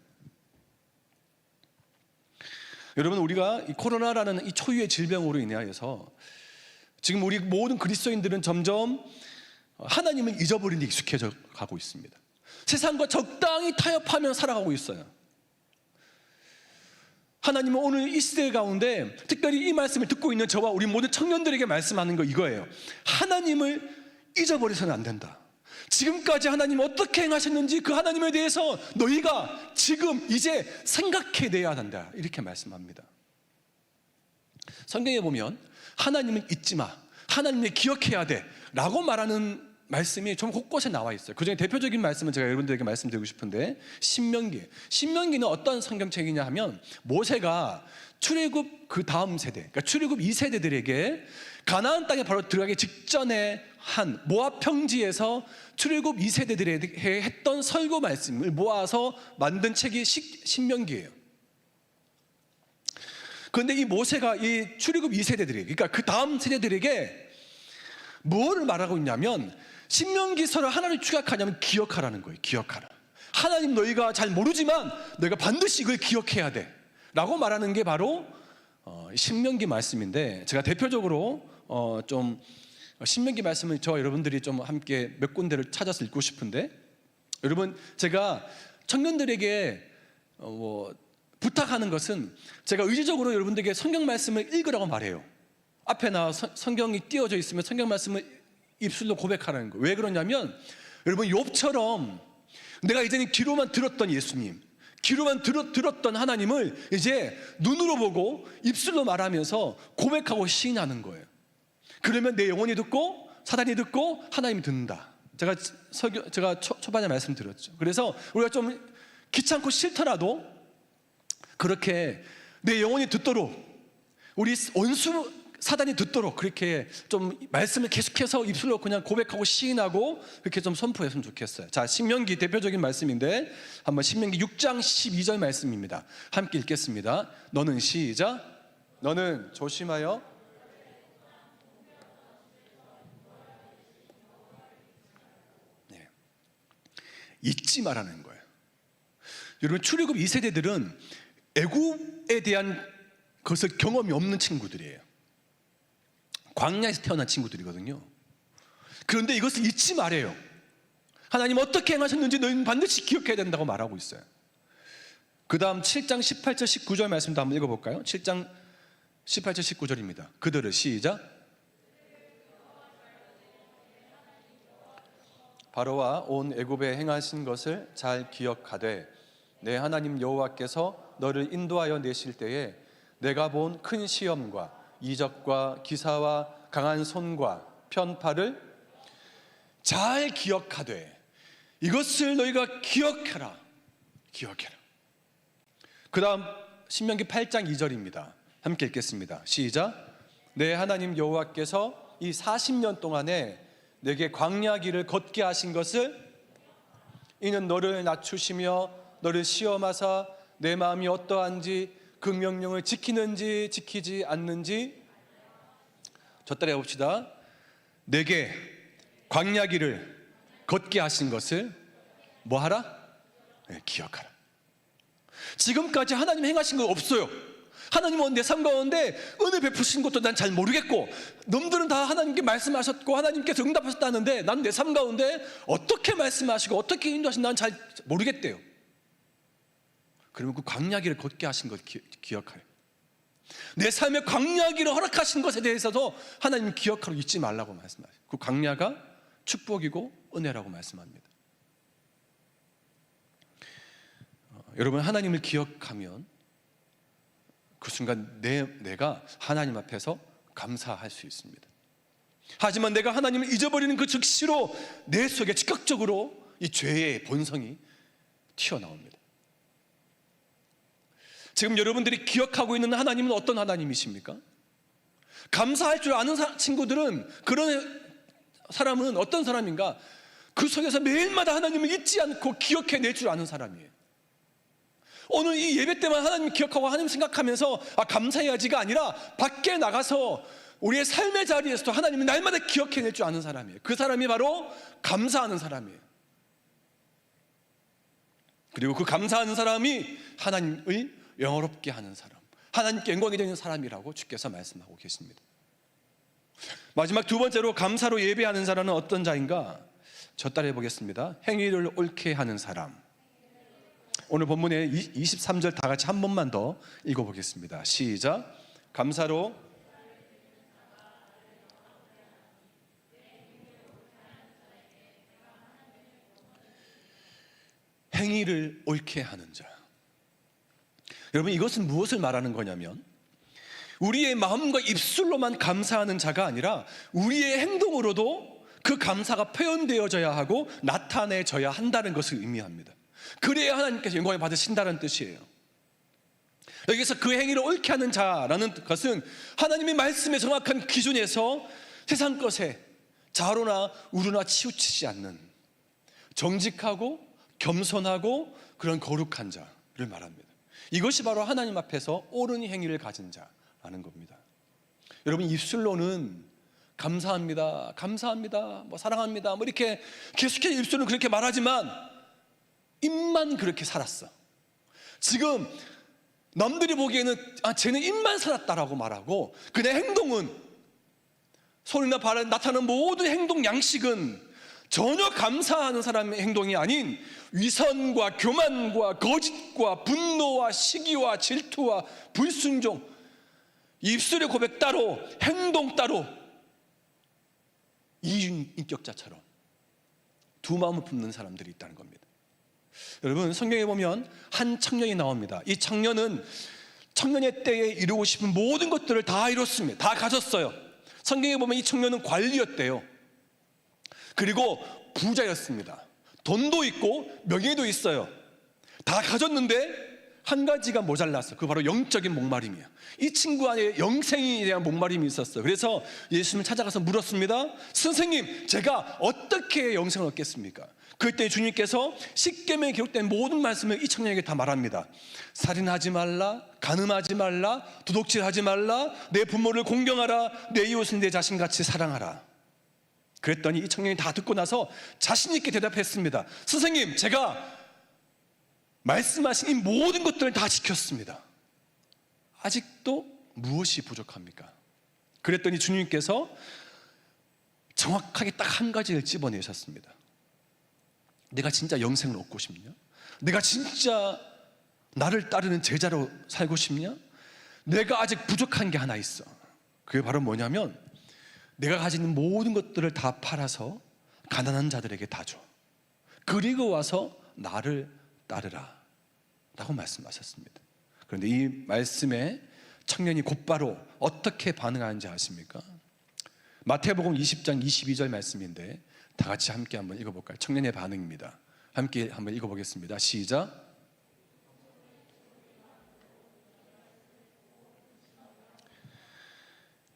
여러분, 우리가 이 코로나라는 이 초유의 질병으로 인하여서 지금 우리 모든 그리스도인들은 점점 하나님을 잊어버리는 데 익숙해져 가고 있습니다. 세상과 적당히 타협하며 살아가고 있어요. 하나님은 오늘 이 시대 가운데 특별히 이 말씀을 듣고 있는 저와 우리 모든 청년들에게 말씀하는 거 이거예요. 하나님을 잊어버려서는 안 된다. 지금까지 하나님 어떻게 행하셨는지 그 하나님에 대해서 너희가 지금 이제 생각해내야 한다, 이렇게 말씀합니다. 성경에 보면 하나님은 잊지 마, 하나님을 기억해야 돼 라고 말하는 말씀이 좀 곳곳에 나와 있어요. 그 중에 대표적인 말씀은 제가 여러분들에게 말씀드리고 싶은데, 신명기는 어떤 성경책이냐 하면 모세가 출애굽 그 다음 세대, 그러니까 출애굽 2세대들에게 가나안 땅에 바로 들어가기 직전에 한 모압 평지에서 출애굽 2세대들에게 했던 설교 말씀을 모아서 만든 책이 신명기예요. 그런데 이 모세가 이 출애굽 2세대들에게, 그러니까 그 다음 세대들에게 뭐를 말하고 있냐면, 신명기서를 하나를 추격하냐면 기억하라는 거예요. 기억하라. 하나님 너희가 잘 모르지만 너희가 반드시 이걸 기억해야 돼 라고 말하는 게 바로 신명기 말씀인데, 제가 대표적으로 좀 신명기 말씀을 저와 여러분들이 좀 함께 몇 군데를 찾아서 읽고 싶은데, 여러분, 제가 청년들에게 부탁하는 것은 제가 의지적으로 여러분들에게 성경 말씀을 읽으라고 말해요. 앞에 나와 성경이 띄워져 있으면 성경 말씀을 입술로 고백하라는 거예요. 왜 그러냐면, 여러분, 욥처럼 내가 이제는 귀로만 들었던 예수님, 귀로만 들었던 하나님을 이제 눈으로 보고 입술로 말하면서 고백하고 시인하는 거예요. 그러면 내 영혼이 듣고 사단이 듣고 하나님이 듣는다. 제가 초반에 말씀드렸죠. 그래서 우리가 좀 귀찮고 싫더라도 그렇게 내 영혼이 듣도록, 우리 원수 사단이 듣도록 그렇게 좀 말씀을 계속해서 입술로 그냥 고백하고 시인하고 그렇게 좀 선포했으면 좋겠어요. 자, 신명기 대표적인 말씀인데 한번 신명기 6장 12절 말씀입니다. 함께 읽겠습니다. 너는 시작. 너는 조심하여 잊지 말라는 거예요. 여러분, 출애굽 2세대들은 애굽에 대한 것을 경험이 없는 친구들이에요. 광야에서 태어난 친구들이거든요. 그런데 이것을 잊지 말아요. 하나님 어떻게 행하셨는지 너희는 반드시 기억해야 된다고 말하고 있어요. 그 다음 7장 18절 19절 말씀도 한번 읽어볼까요? 7장 18절 19절입니다. 그들을 시작. 바로와 온 애굽에 행하신 것을 잘 기억하되 내 하나님 여호와께서 너를 인도하여 내실 때에 내가 본 큰 시험과 이적과 기사와 강한 손과 편파를 잘 기억하되, 이것을 너희가 기억해라. 기억해라. 그 다음 신명기 8장 2절입니다. 함께 읽겠습니다. 시작. 내 하나님 여호와께서 이 40년 동안에 내게 광야 길을 걷게 하신 것을, 이는 너를 낮추시며 너를 시험하사 내 마음이 어떠한지 그 명령을 지키는지 지키지 않는지. 저 따라 해봅시다. 내게 광야 길을 걷게 하신 것을 뭐 하라? 네, 기억하라. 지금까지 하나님 행하신 거 없어요. 하나님은 내 삶 가운데 은혜 베푸신 것도 난 잘 모르겠고, 놈들은 다 하나님께 말씀하셨고 하나님께서 응답하셨다는데 난 내 삶 가운데 어떻게 말씀하시고 어떻게 인도하신 난 잘 모르겠대요. 그러면 그 광야길을 걷게 하신 것 기억하래. 내 삶의 광야길을 허락하신 것에 대해서도 하나님 기억하고 잊지 말라고 말씀하세요. 그 광야가 축복이고 은혜라고 말씀합니다. 여러분, 하나님을 기억하면 그 순간 내가 하나님 앞에서 감사할 수 있습니다. 하지만 내가 하나님을 잊어버리는 그 즉시로 내 속에 즉각적으로 이 죄의 본성이 튀어나옵니다. 지금 여러분들이 기억하고 있는 하나님은 어떤 하나님이십니까? 감사할 줄 아는 친구들은, 그런 사람은 어떤 사람인가? 그 속에서 매일마다 하나님을 잊지 않고 기억해낼 줄 아는 사람이에요. 오늘 이 예배 때만 하나님 기억하고 하나님 생각하면서 감사해야지가 아니라 밖에 나가서 우리의 삶의 자리에서도 하나님이 날마다 기억해낼 줄 아는 사람이에요. 그 사람이 바로 감사하는 사람이에요. 그리고 그 감사하는 사람이 하나님을 영화롭게 하는 사람, 하나님께 영광이 되는 사람이라고 주께서 말씀하고 계십니다. 마지막 두 번째로 감사로 예배하는 자는 어떤 자인가? 저 따라 해보겠습니다. 행위를 옳게 하는 사람. 오늘 본문의 23절 다 같이 한 번만 더 읽어보겠습니다. 시작. 감사로 행위를 옳게 하는 자. 여러분, 이것은 무엇을 말하는 거냐면 우리의 마음과 입술로만 감사하는 자가 아니라 우리의 행동으로도 그 감사가 표현되어져야 하고 나타내져야 한다는 것을 의미합니다. 그래야 하나님께서 영광을 받으신다는 뜻이에요. 여기서 그 행위를 옳게 하는 자라는 것은 하나님의 말씀의 정확한 기준에서 세상 것에 자로나 우르나 치우치지 않는 정직하고 겸손하고 그런 거룩한 자를 말합니다. 이것이 바로 하나님 앞에서 옳은 행위를 가진 자라는 겁니다. 여러분, 입술로는 감사합니다, 감사합니다, 사랑합니다, 이렇게 계속해서 입술은 그렇게 말하지만 입만 그렇게 살았어. 지금 남들이 보기에는 쟤는 입만 살았다라고 말하고 그의 행동은, 소리나 발에 나타나는 모든 행동 양식은 전혀 감사하는 사람의 행동이 아닌 위선과 교만과 거짓과 분노와 시기와 질투와 불순종, 입술의 고백 따로 행동 따로 이중인격자처럼 두 마음을 품는 사람들이 있다는 겁니다. 여러분, 성경에 보면 한 청년이 나옵니다. 이 청년은 청년의 때에 이루고 싶은 모든 것들을 다 이뤘습니다. 다 가졌어요. 성경에 보면 이 청년은 관리였대요. 그리고 부자였습니다. 돈도 있고 명예도 있어요. 다 가졌는데 한 가지가 모자랐어. 그 바로 영적인 목마름이야. 이 친구 안에 영생에 대한 목마름이 있었어. 그래서 예수님을 찾아가서 물었습니다. 선생님, 제가 어떻게 영생을 얻겠습니까? 그때 주님께서 십계명에 기록된 모든 말씀을 이 청년에게 다 말합니다. 살인하지 말라, 간음하지 말라, 도둑질하지 말라, 내 부모를 공경하라, 내 이웃을 내 자신같이 사랑하라. 그랬더니 이 청년이 다 듣고 나서 자신 있게 대답했습니다. 선생님, 제가 말씀하신 이 모든 것들을 다 지켰습니다. 아직도 무엇이 부족합니까? 그랬더니 주님께서 정확하게 딱 한 가지를 집어내셨습니다. 내가 진짜 영생을 얻고 싶냐? 내가 진짜 나를 따르는 제자로 살고 싶냐? 내가 아직 부족한 게 하나 있어. 그게 바로 뭐냐면 내가 가지는 모든 것들을 다 팔아서 가난한 자들에게 다 줘. 그리고 와서 나를 따르라 라고 말씀하셨습니다. 그런데 이 말씀에 청년이 곧바로 어떻게 반응하는지 아십니까? 마태복음 20장 22절 말씀인데 다 같이 함께 한번 읽어볼까요? 청년의 반응입니다. 함께 한번 읽어보겠습니다. 시작.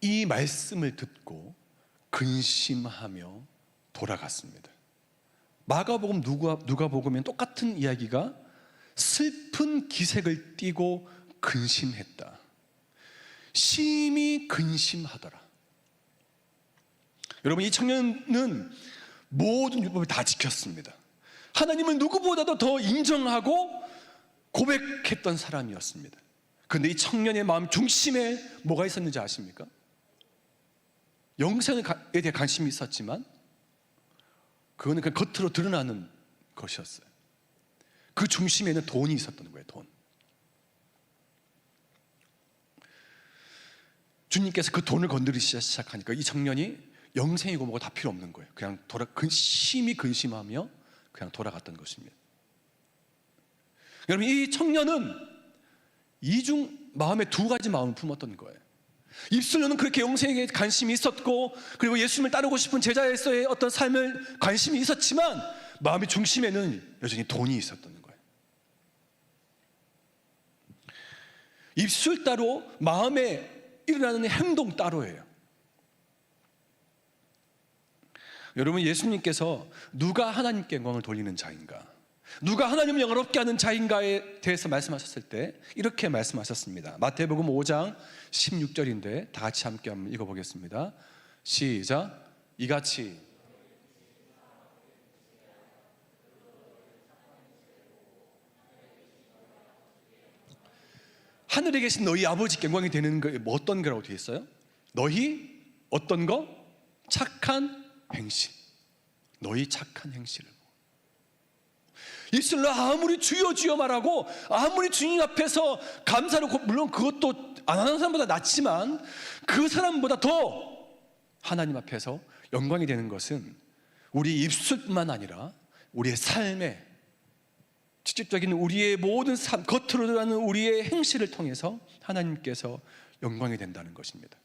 이 말씀을 듣고 근심하며 돌아갔습니다. 마가복음 누가복음엔 똑같은 이야기가 슬픈 기색을 띠고 근심했다. 심히 근심하더라. 여러분, 이 청년은 모든 율법을 다 지켰습니다. 하나님을 누구보다도 더 인정하고 고백했던 사람이었습니다. 그런데 이 청년의 마음 중심에 뭐가 있었는지 아십니까? 영생에 대해 관심이 있었지만 그거는 그냥 겉으로 드러나는 것이었어요. 그 중심에는 돈이 있었던 거예요. 돈. 주님께서 그 돈을 건드리기 시작하니까 이 청년이 영생이고 뭐가 다 필요 없는 거예요. 그냥 심히 근심하며 그냥 돌아갔던 것입니다. 여러분, 이 청년은 이중 마음에 두 가지 마음을 품었던 거예요. 입술로는 그렇게 영생에 관심이 있었고, 그리고 예수님을 따르고 싶은 제자에서의 어떤 삶을 관심이 있었지만 마음의 중심에는 여전히 돈이 있었던 거예요. 입술 따로 마음에 일어나는 행동 따로예요. 여러분, 예수님께서 누가 하나님께 영광을 돌리는 자인가, 누가 하나님을 영화롭게 하는 자인가에 대해서 말씀하셨을 때 이렇게 말씀하셨습니다. 마태복음 5장 16절인데 다 같이 함께 한번 읽어보겠습니다. 시작. 이같이 하늘에 계신 너희 아버지께 영광이 되는 거 뭐 어떤 거라고 되어 있어요? 너희 어떤 거? 착한 행실. 너희 착한 행실을 입술로 아무리 주여 주여 말하고 아무리 주님 앞에서 감사로, 물론 그것도 안 하는 사람보다 낫지만 그 사람보다 더 하나님 앞에서 영광이 되는 것은 우리 입술뿐만 아니라 우리의 삶에 직접적인 우리의 모든 삶, 겉으로 드러나는 우리의 행실을 통해서 하나님께서 영광이 된다는 것입니다.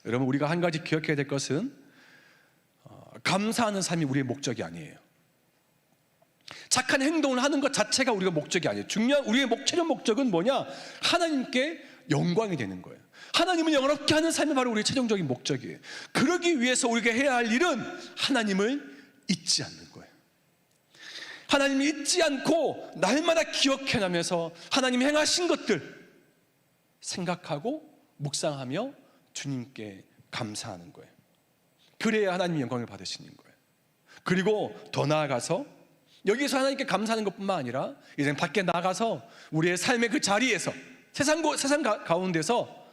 여러분, 우리가 한 가지 기억해야 될 것은 감사하는 삶이 우리의 목적이 아니에요. 착한 행동을 하는 것 자체가 우리가 목적이 아니에요. 우리의 최종 목적은 뭐냐? 하나님께 영광이 되는 거예요. 하나님을 영화롭게 하는 삶이 바로 우리의 최종적인 목적이에요. 그러기 위해서 우리가 해야 할 일은 하나님을 잊지 않는 거예요. 하나님을 잊지 않고 날마다 기억해나면서 하나님이 행하신 것들 생각하고 묵상하며 주님께 감사하는 거예요. 그래야 하나님이 영광을 받으시는 거예요. 그리고 더 나아가서 여기서 하나님께 감사하는 것뿐만 아니라 이제 밖에 나가서 우리의 삶의 그 자리에서 세상 가운데서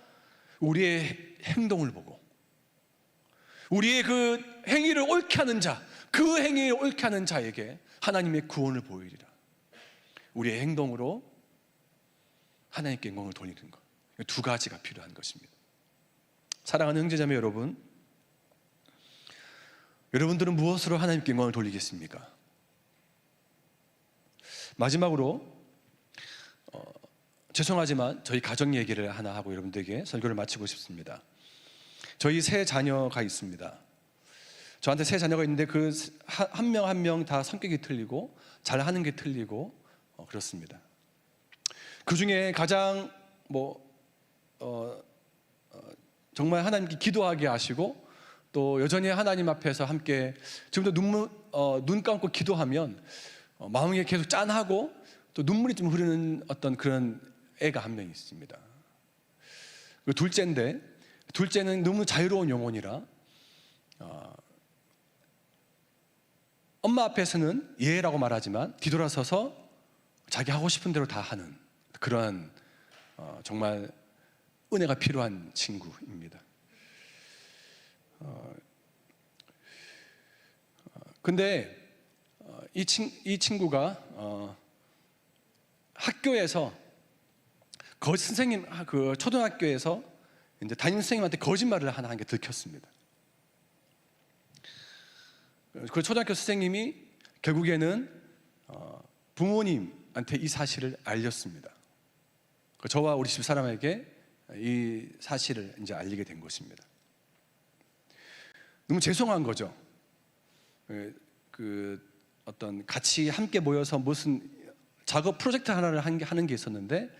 우리의 행동을 보고 우리의 그 행위를 옳게 하는 자, 그 행위를 옳게 하는 자에게 하나님의 구원을 보이리라. 우리의 행동으로 하나님께 영광을 돌리는 것, 두 가지가 필요한 것입니다. 사랑하는 형제자매 여러분, 여러분들은 무엇으로 하나님께 영광을 돌리겠습니까? 마지막으로 죄송하지만 저희 가정 얘기를 하나 하고 여러분들에게 설교를 마치고 싶습니다. 저희 세 자녀가 있습니다. 저한테 세 자녀가 있는데 그 한 명 한 명 다 성격이 틀리고 잘하는 게 틀리고 그렇습니다. 그 중에 가장 정말 하나님께 기도하게 하시고 또 여전히 하나님 앞에서 함께 지금도 눈 감고 기도하면 마음이 계속 짠하고 또 눈물이 좀 흐르는 어떤 그런 애가 한 명 있습니다. 둘째는 너무 자유로운 영혼이라 엄마 앞에서는 예라고 말하지만 뒤돌아서서 자기 하고 싶은 대로 다 하는 그러한 정말 은혜가 필요한 친구입니다. 근데 이 친구가 학교에서 선생님 그 초등학교에서 이제 담임 선생님한테 거짓말을 하나 한 게 들켰습니다. 그 초등학교 선생님이 결국에는 부모님한테 이 사실을 알렸습니다. 저와 우리 집 사람에게 이 사실을 이제 알리게 된 것입니다. 너무 죄송한 거죠. 어떤 같이 함께 모여서 무슨 작업 프로젝트 하나를 하는 게 있었는데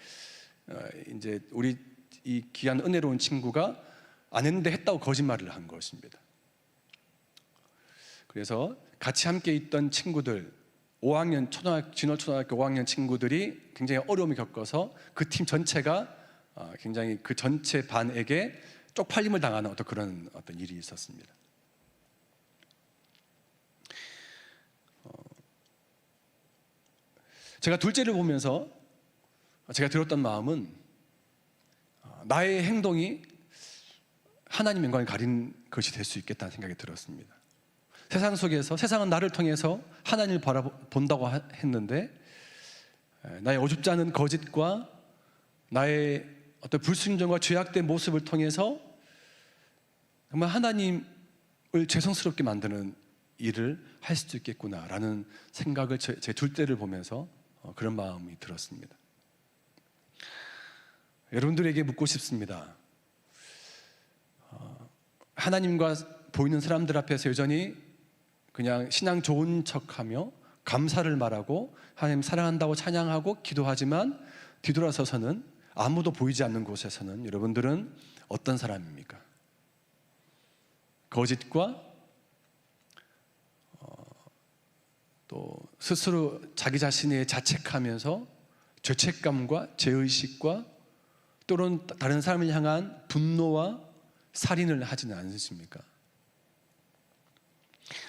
이제 우리 이 귀한 은혜로운 친구가 안 했는데 했다고 거짓말을 한 것입니다. 그래서 같이 함께 있던 친구들, 5학년 진월초등학교 5학년 친구들이 굉장히 어려움을 겪어서 그 팀 전체가 굉장히 그 전체 반에게 쪽팔림을 당하는 그런 일이 있었습니다. 제가 둘째를 보면서 제가 들었던 마음은 나의 행동이 하나님 영광을 가린 것이 될 수 있겠다는 생각이 들었습니다. 세상 속에서, 세상은 나를 통해서 하나님을 바라본다고 했는데, 나의 어줍지 않은 거짓과 나의 어떤 불순종과 죄악된 모습을 통해서 정말 하나님을 죄송스럽게 만드는 일을 할 수도 있겠구나라는 생각을 제 둘째를 보면서 그런 마음이 들었습니다. 여러분들에게 묻고 싶습니다. 하나님과 보이는 사람들 앞에서 여전히 그냥 신앙 좋은 척하며 감사를 말하고 하나님 사랑한다고 찬양하고 기도하지만 뒤돌아서서는 아무도 보이지 않는 곳에서는 여러분들은 어떤 사람입니까? 거짓과 또 스스로 자기 자신에 자책하면서 죄책감과 죄의식과 또는 다른 사람을 향한 분노와 살인을 하지는 않으십니까?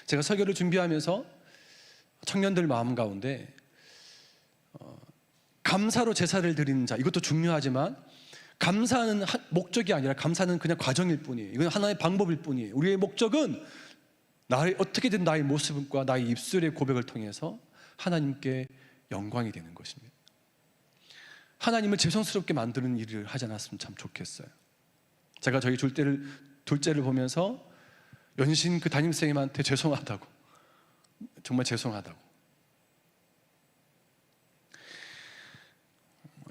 제가 설교를 준비하면서 청년들 마음 가운데 감사로 제사를 드리는 자, 이것도 중요하지만 감사는 목적이 아니라 감사는 그냥 과정일 뿐이에요. 이건 하나의 방법일 뿐이에요. 우리의 목적은 어떻게든 나의 모습과 나의 입술의 고백을 통해서 하나님께 영광이 되는 것입니다. 하나님을 죄송스럽게 만드는 일을 하지 않았으면 참 좋겠어요. 제가 저희 둘째를 보면서 연신 그 담임선생님한테 죄송하다고, 정말 죄송하다고.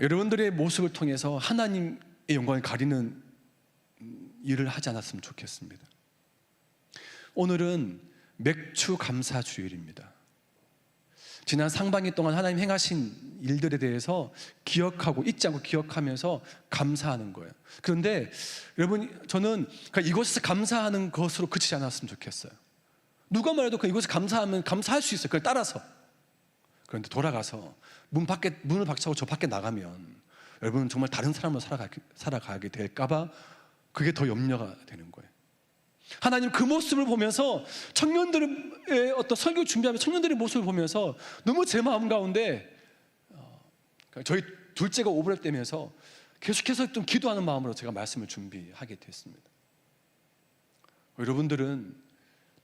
여러분들의 모습을 통해서 하나님의 영광을 가리는 일을 하지 않았으면 좋겠습니다. 오늘은 맥주 감사 주일입니다. 지난 상반기 동안 하나님 행하신 일들에 대해서 기억하고 잊지 않고 기억하면서 감사하는 거예요. 그런데 여러분, 저는 이곳에서 감사하는 것으로 그치지 않았으면 좋겠어요. 누가 말해도 이곳에서 감사하면 감사할 수 있어요. 그걸 따라서. 그런데 돌아가서 문을 박차고 저 밖에 나가면 여러분은 정말 다른 사람으로 살아가게 될까봐 그게 더 염려가 되는 거예요. 하나님 그 모습을 보면서 청년들의 어떤 설교 준비하면서 청년들의 모습을 보면서 너무 제 마음 가운데 저희 둘째가 오버랩 되면서 계속해서 좀 기도하는 마음으로 제가 말씀을 준비하게 됐습니다. 여러분들은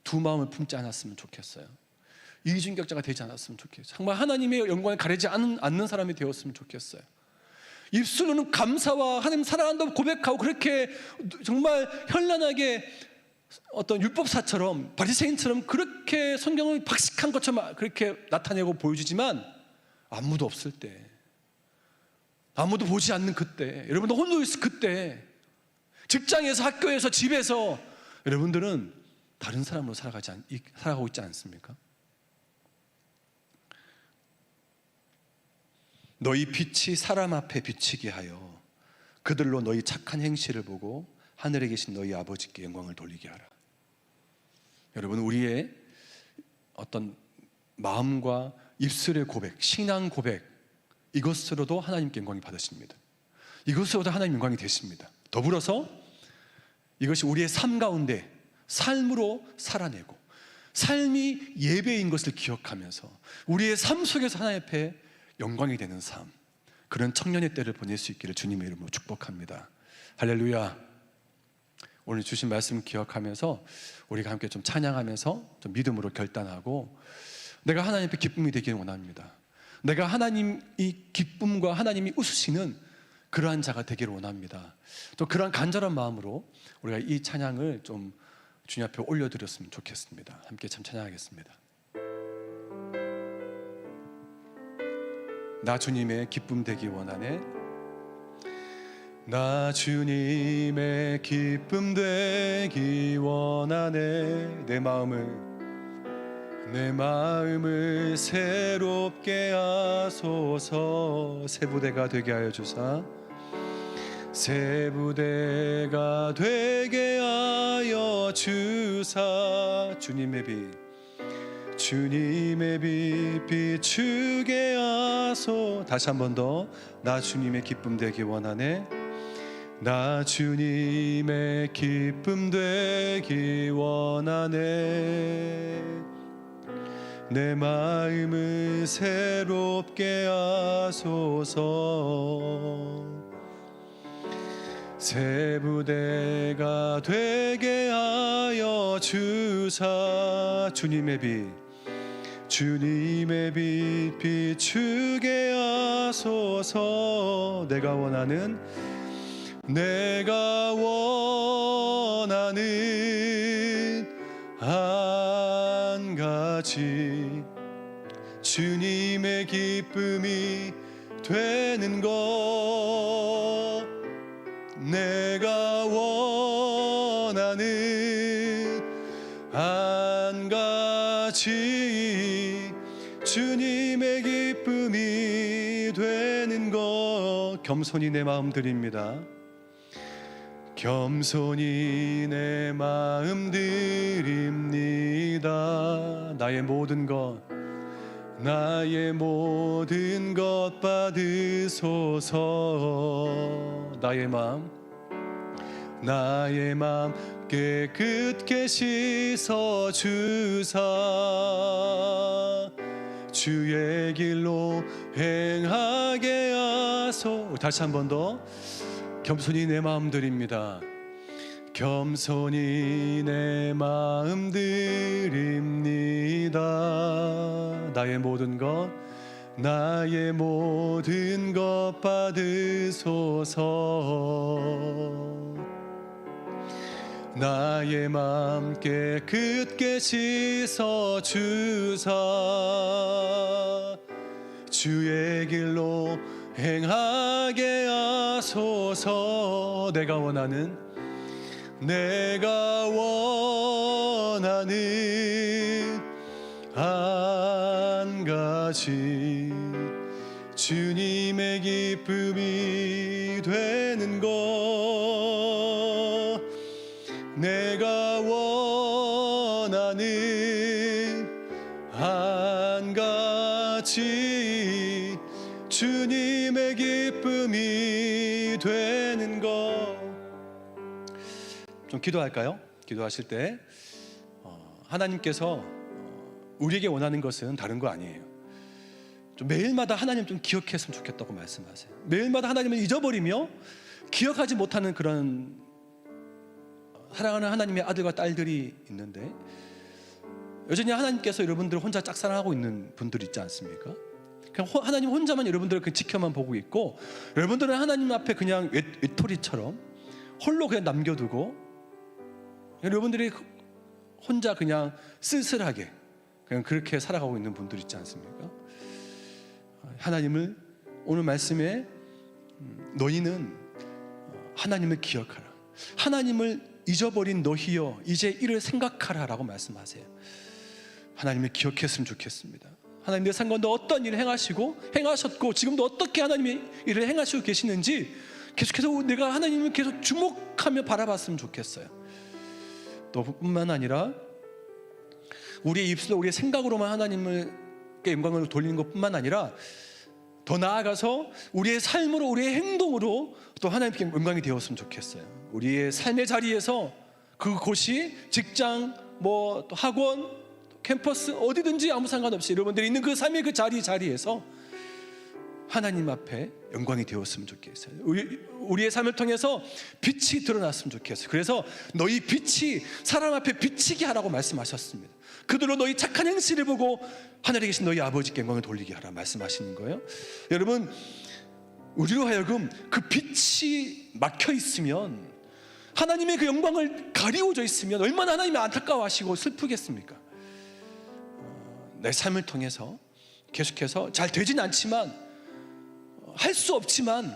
두 마음을 품지 않았으면 좋겠어요. 이중격자가 되지 않았으면 좋겠어요. 정말 하나님의 영광을 가리지 않는 사람이 되었으면 좋겠어요. 입술로는 감사와 하나님 사랑한다고 고백하고 그렇게 정말 현란하게 어떤 율법사처럼 바리새인처럼 그렇게 성경을 박식한 것처럼 그렇게 나타내고 보여주지만 아무도 없을 때, 아무도 보지 않는 그때, 여러분들 홀로 있을 그때, 직장에서 학교에서 집에서 여러분들은 다른 사람으로 살아가고 있지 않습니까? 너희 빛이 사람 앞에 비치게 하여 그들로 너희 착한 행실을 보고 하늘에 계신 너희 아버지께 영광을 돌리게 하라. 여러분, 우리의 어떤 마음과 입술의 고백, 신앙 고백, 이것으로도 하나님께 영광이 받으십니다. 이것으로도 하나님 영광이 되십니다. 더불어서 이것이 우리의 삶 가운데 삶으로 살아내고 삶이 예배인 것을 기억하면서 우리의 삶 속에서 하나님 앞에 영광이 되는 삶, 그런 청년의 때를 보낼 수 있기를 주님의 이름으로 축복합니다. 할렐루야. 오늘 주신 말씀 기억하면서 우리가 함께 좀 찬양하면서 좀 믿음으로 결단하고 내가 하나님 앞에 기쁨이 되기를 원합니다. 내가 하나님이 기쁨과 하나님이 웃으시는 그러한 자가 되기를 원합니다. 또 그러한 간절한 마음으로 우리가 이 찬양을 좀 주님 앞에 올려드렸으면 좋겠습니다. 함께 참 찬양하겠습니다. 나 주님의 기쁨 되기 원하네. 나 주님의 기쁨 되기 원하네. 내 마음을 새롭게 하소서. 새 부대가 되게 하여 주사 새 부대가 되게 하여 주사 주님의 빛 비추게 하소. 다시 한 번 더. 나 주님의 기쁨 되기 원하네. 나 주님의 기쁨 되기 원하네. 내 마음을 새롭게 하소서. 새 부대가 되게 하여 주사 주님의 빛 비추게 하소서. 내가 원하는 한 가지 주님의 기쁨이 되는 것. 내가 원하는 한 가지 주님의 기쁨이 되는 것. 겸손히 내 마음 드립니다. 겸손히 내 마음 드립니다. 나의 모든 것 받으소서. 나의 마음 깨끗게 씻어 주사. 주의 길로 행하게 하소. 다시 한 번 더. 겸손히 내 마음 드립니다. 겸손히 내 마음 드립니다. 나의 모든 것 받으소서. 나의 마음 깨끗게 씻어 주사. 주의 길로 행하게 하소서. 내가 원하는 한 가지 주님의 기쁨이 되는 것. 내가 원하는 한 가지 주님의 기쁨이 되는 것. 좀 기도할까요? 기도하실 때 하나님께서 우리에게 원하는 것은 다른 거 아니에요. 좀 매일마다 하나님 좀 기억했으면 좋겠다고 말씀하세요. 매일마다 하나님을 잊어버리며 기억하지 못하는 그런 사랑하는 하나님의 아들과 딸들이 있는데, 여전히 하나님께서 여러분들을 혼자 짝사랑하고 있는 분들 있지 않습니까? 그냥 하나님 혼자만 여러분들을 지켜만 보고 있고, 여러분들은 하나님 앞에 그냥 외톨이처럼 홀로 그냥 남겨두고 여러분들이 혼자 그냥 쓸쓸하게 그냥 그렇게 살아가고 있는 분들 있지 않습니까? 하나님을 오늘 말씀에 너희는 하나님을 기억하라. 하나님을 잊어버린 너희여 이제 이를 생각하라 라고 말씀하세요. 하나님을 기억했으면 좋겠습니다. 하나님 내 삶 가운데 어떤 일을 행하셨고 지금도 어떻게 하나님의 일을 행하시고 계시는지 계속해서 내가 하나님을 계속 주목하며 바라봤으면 좋겠어요. 또 뿐만 아니라 우리의 입술로 우리의 생각으로만 하나님께 영광을 돌리는 것뿐만 아니라 더 나아가서 우리의 삶으로 우리의 행동으로 또 하나님께 영광이 되었으면 좋겠어요. 우리의 삶의 자리에서 그곳이 직장, 또 학원, 캠퍼스 어디든지 아무 상관없이 여러분들이 있는 그 삶의 그 자리에서 하나님 앞에 영광이 되었으면 좋겠어요. 우리의 삶을 통해서 빛이 드러났으면 좋겠어요. 그래서 너희 빛이 사람 앞에 비치게 하라고 말씀하셨습니다. 그들로 너희 착한 행실을 보고 하늘에 계신 너희 아버지께 영광을 돌리게 하라 말씀하시는 거예요. 여러분, 우리로 하여금 그 빛이 막혀 있으면, 하나님의 그 영광을 가리워져 있으면 얼마나 하나님이 안타까워하시고 슬프겠습니까? 내 삶을 통해서 계속해서 잘 되진 않지만, 할 수 없지만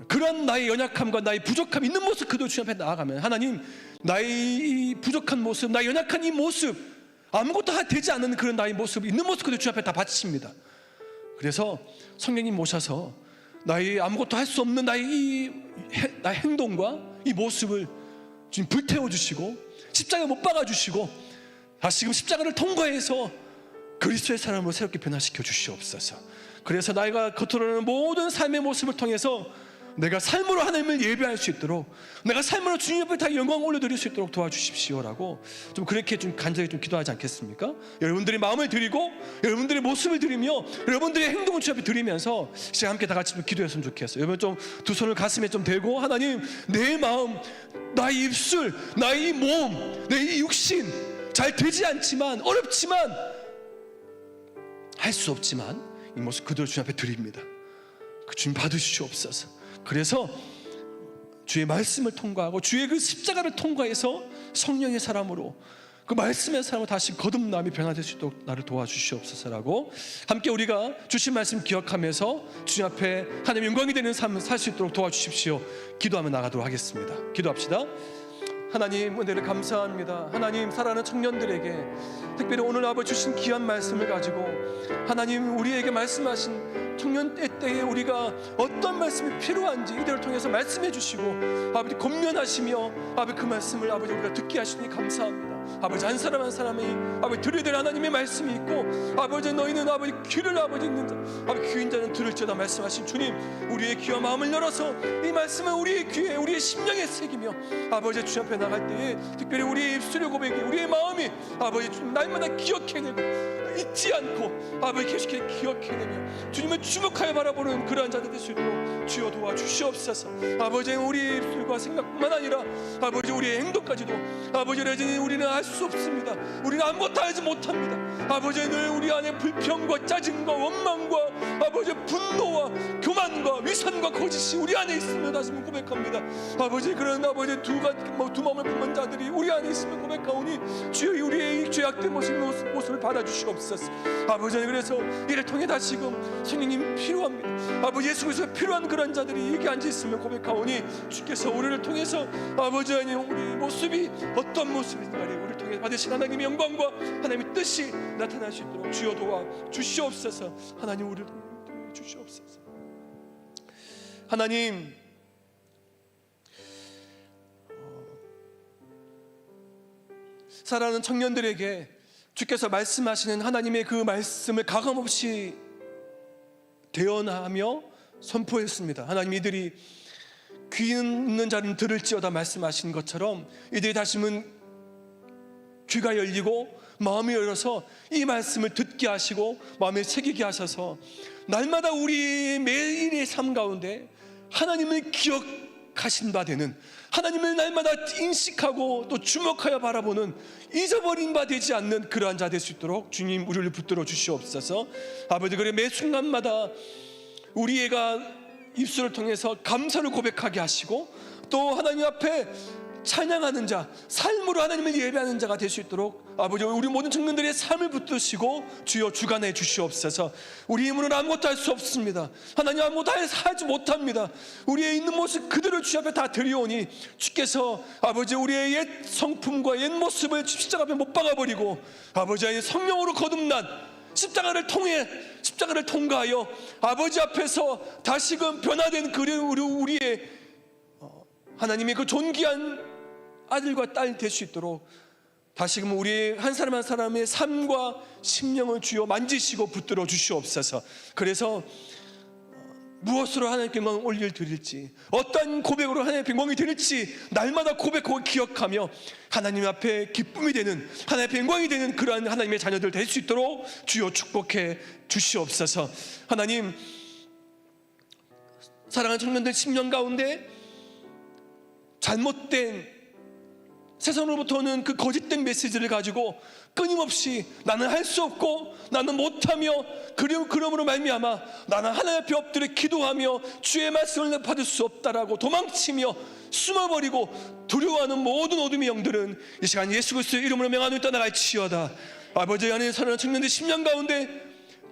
그런 나의 연약함과 나의 부족함 있는 모습 그도 주님 앞에 나아가면, 하나님 나의 이 부족한 모습, 나의 연약한 이 모습, 아무것도 되지 않는 그런 나의 모습 있는 모습 그도 주님 앞에 다 바치십니다. 그래서 성령님 모셔서 나의 아무것도 할 수 없는 나의 행동과 이 모습을 주님 불태워 주시고 십자가에 못 박아 주시고 다시금 십자가를 통과해서 그리스도의 사람으로 새롭게 변화시켜 주시옵소서. 그래서 나이가 겉으로는 모든 삶의 모습을 통해서 내가 삶으로 하나님을 예배할 수 있도록, 내가 삶으로 주님 앞에 다 영광 올려드릴 수 있도록 도와주십시오라고 좀 그렇게 좀 간절히 좀 기도하지 않겠습니까? 여러분들의 마음을 드리고 여러분들의 모습을 드리며 여러분들의 행동을 주님 앞에 드리면서 시간 함께 다 같이 좀 기도했으면 좋겠어요. 여러분 좀 두 손을 가슴에 좀 대고, 하나님, 내 마음, 나의 입술, 나의 몸, 내 이 육신 잘 되지 않지만, 어렵지만, 할 수 없지만 이 모습 그대로 주님 앞에 드립니다. 그 주님 받으시옵소서. 그래서 주의 말씀을 통과하고 주의 그 십자가를 통과해서 성령의 사람으로, 그 말씀의 사람으로 다시 거듭남이 변화될 수 있도록 나를 도와주시옵소서라고 함께 우리가 주신 말씀 기억하면서 주님 앞에 하나님 영광이 되는 삶을 살 수 있도록 도와주십시오. 기도하며 나가도록 하겠습니다. 기도합시다. 하나님, 은혜를 감사합니다. 하나님, 사랑하는 청년들에게 특별히 오늘 아버지 주신 귀한 말씀을 가지고 하나님 우리에게 말씀하신 청년 때에 우리가 어떤 말씀이 필요한지 이들을 통해서 말씀해 주시고 아버지 권면하시며 아버지 그 말씀을 아버지 우리가 듣게 하시니 감사합니다. 아버지 한 사람 한 사람이 아버지 들어야 될 하나님의 말씀이 있고, 아버지 너희는 아버지 귀를 아버지 있는 자, 아버지 귀인 자는 들을지어다 말씀하신 주님, 우리의 귀와 마음을 열어서 이 말씀을 우리의 귀에 우리의 심령에 새기며 아버지 주 앞에 나갈 때에 특별히 우리의 입술의 고백이 우리의 마음이 아버지 주님 날마다 기억해내고 잊지 않고 아버지 계속해서 기억해내며 주님을 주목하여 바라보는 그러한 자들 될 수 있도록 주여 도와주시옵소서. 아버지 우리의 입술과 생각뿐만 아니라 아버지 우리의 행동까지도 아버지 여전히 우리는 알 수 없습니다. 우리는 아무것도 알지 못합니다. 아버지 늘 우리 안에 불평과 짜증과 원망과 아버지 분노와 교만과 위선과 거짓이 우리 안에 있으면 다시 고백합니다. 아버지 그런 아버지 두 마음을 품은 자들이 우리 안에 있으면 고백하오니 주여 우리의 죄악된 모습을 받아주시옵소서. 아버지 그래서 이를 통해 다시금 성령님 필요합니다. 아버지 예수 그리스도 필요한 그런 자들이 여기 앉아 있으면 고백하오니 주께서 우리를 통해서 아버지 하나님 우리 모습이 어떤 모습인지 우리를 통해 받으신 하나님의 영광과 하나님의 뜻이 나타날 수 있도록 주여 도와 주시옵소서. 하나님 우리를 통해 주시옵소서. 하나님 사랑하는 청년들에게 주께서 말씀하시는 하나님의 그 말씀을 가감없이 대언하며 선포했습니다. 하나님 이들이 귀 있는 자는 들을지어다 말씀하신 것처럼 이들이 다시는 귀가 열리고 마음이 열려서 이 말씀을 듣게 하시고 마음에 새기게 하셔서 날마다 우리 매일의 삶 가운데 하나님을 기억하신 바 되는, 하나님을 날마다 인식하고 또 주목하여 바라보는 잊어버린 바 되지 않는 그러한 자 될 수 있도록 주님 우리를 붙들어 주시옵소서. 아버지 그래 매 순간마다 우리가 입술을 통해서 감사를 고백하게 하시고 또 하나님 앞에 찬양하는 자, 삶으로 하나님을 예배하는 자가 될 수 있도록 아버지 우리 모든 청년들의 삶을 붙드시고 주여 주관해 주시옵소서. 우리 힘으로는 아무것도 할 수 없습니다. 하나님 아무것도 하지 못합니다. 우리의 있는 모습 그대로 주 앞에 다 드리오니 주께서 아버지 우리의 옛 성품과 옛 모습을 십자가 앞에 못 박아버리고 아버지의 성령으로 거듭난 십자가를 통과하여 아버지 앞에서 다시금 변화된 우리의 하나님의 그 존귀한 아들과 딸 될 수 있도록 다시금 우리의 한 사람 한 사람의 삶과 심령을 주여 만지시고 붙들어 주시옵소서. 그래서 무엇으로 하나님께 영광을 올려드릴지, 어떤 고백으로 하나님께 영광이 드릴지 날마다 고백하고 기억하며 하나님 앞에 기쁨이 되는, 하나님 앞에 영광이 되는 그러한 하나님의 자녀들 될 수 있도록 주여 축복해 주시옵소서. 하나님 사랑하는 청년들 심령 가운데 잘못된 세상으로부터 오는 그 거짓된 메시지를 가지고 끊임없이 나는 할 수 없고 나는 못하며 그러므로 말미암아 나는 하나님 앞에 엎드려 기도하며 주의 말씀을 받을 수 없다라고 도망치며 숨어버리고 두려워하는 모든 어둠의 영들은 이 시간 예수 그리스도의 이름으로 명하노니 떠나갈지어다. 아버지 안에 사랑하는 청년들 심령 가운데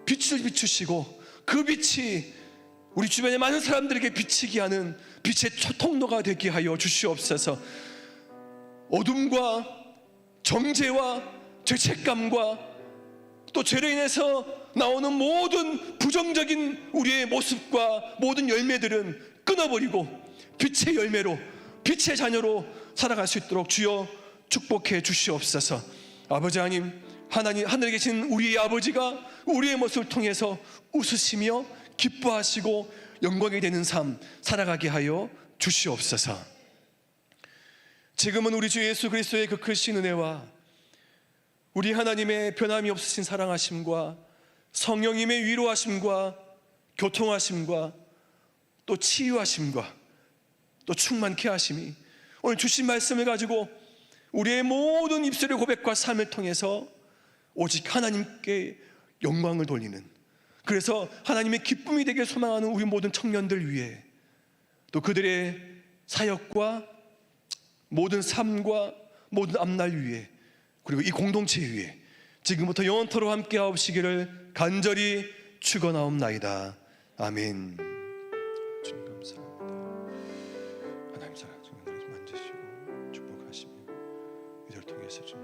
빛을 비추시고 그 빛이 우리 주변의 많은 사람들에게 비치게 하는 빛의 통로가 되게 하여 주시옵소서. 어둠과 정죄와 죄책감과 또 죄로 인해서 나오는 모든 부정적인 우리의 모습과 모든 열매들은 끊어버리고 빛의 열매로, 빛의 자녀로 살아갈 수 있도록 주여 축복해 주시옵소서. 아버지 하나님, 하늘에 계신 우리의 아버지가 우리의 모습을 통해서 웃으시며 기뻐하시고 영광이 되는 삶 살아가게 하여 주시옵소서. 지금은 우리 주 예수 그리스도의 그 크신 은혜와 우리 하나님의 변함이 없으신 사랑하심과 성령님의 위로하심과 교통하심과 또 치유하심과 또 충만케 하심이 오늘 주신 말씀을 가지고 우리의 모든 입술의 고백과 삶을 통해서 오직 하나님께 영광을 돌리는, 그래서 하나님의 기쁨이 되길 소망하는 우리 모든 청년들 위해, 또 그들의 사역과 모든 삶과 모든 앞날 위해, 그리고 이 공동체 위해 지금부터 영원토록 함께 하옵시기를 간절히 축원하옵나이다. 아멘.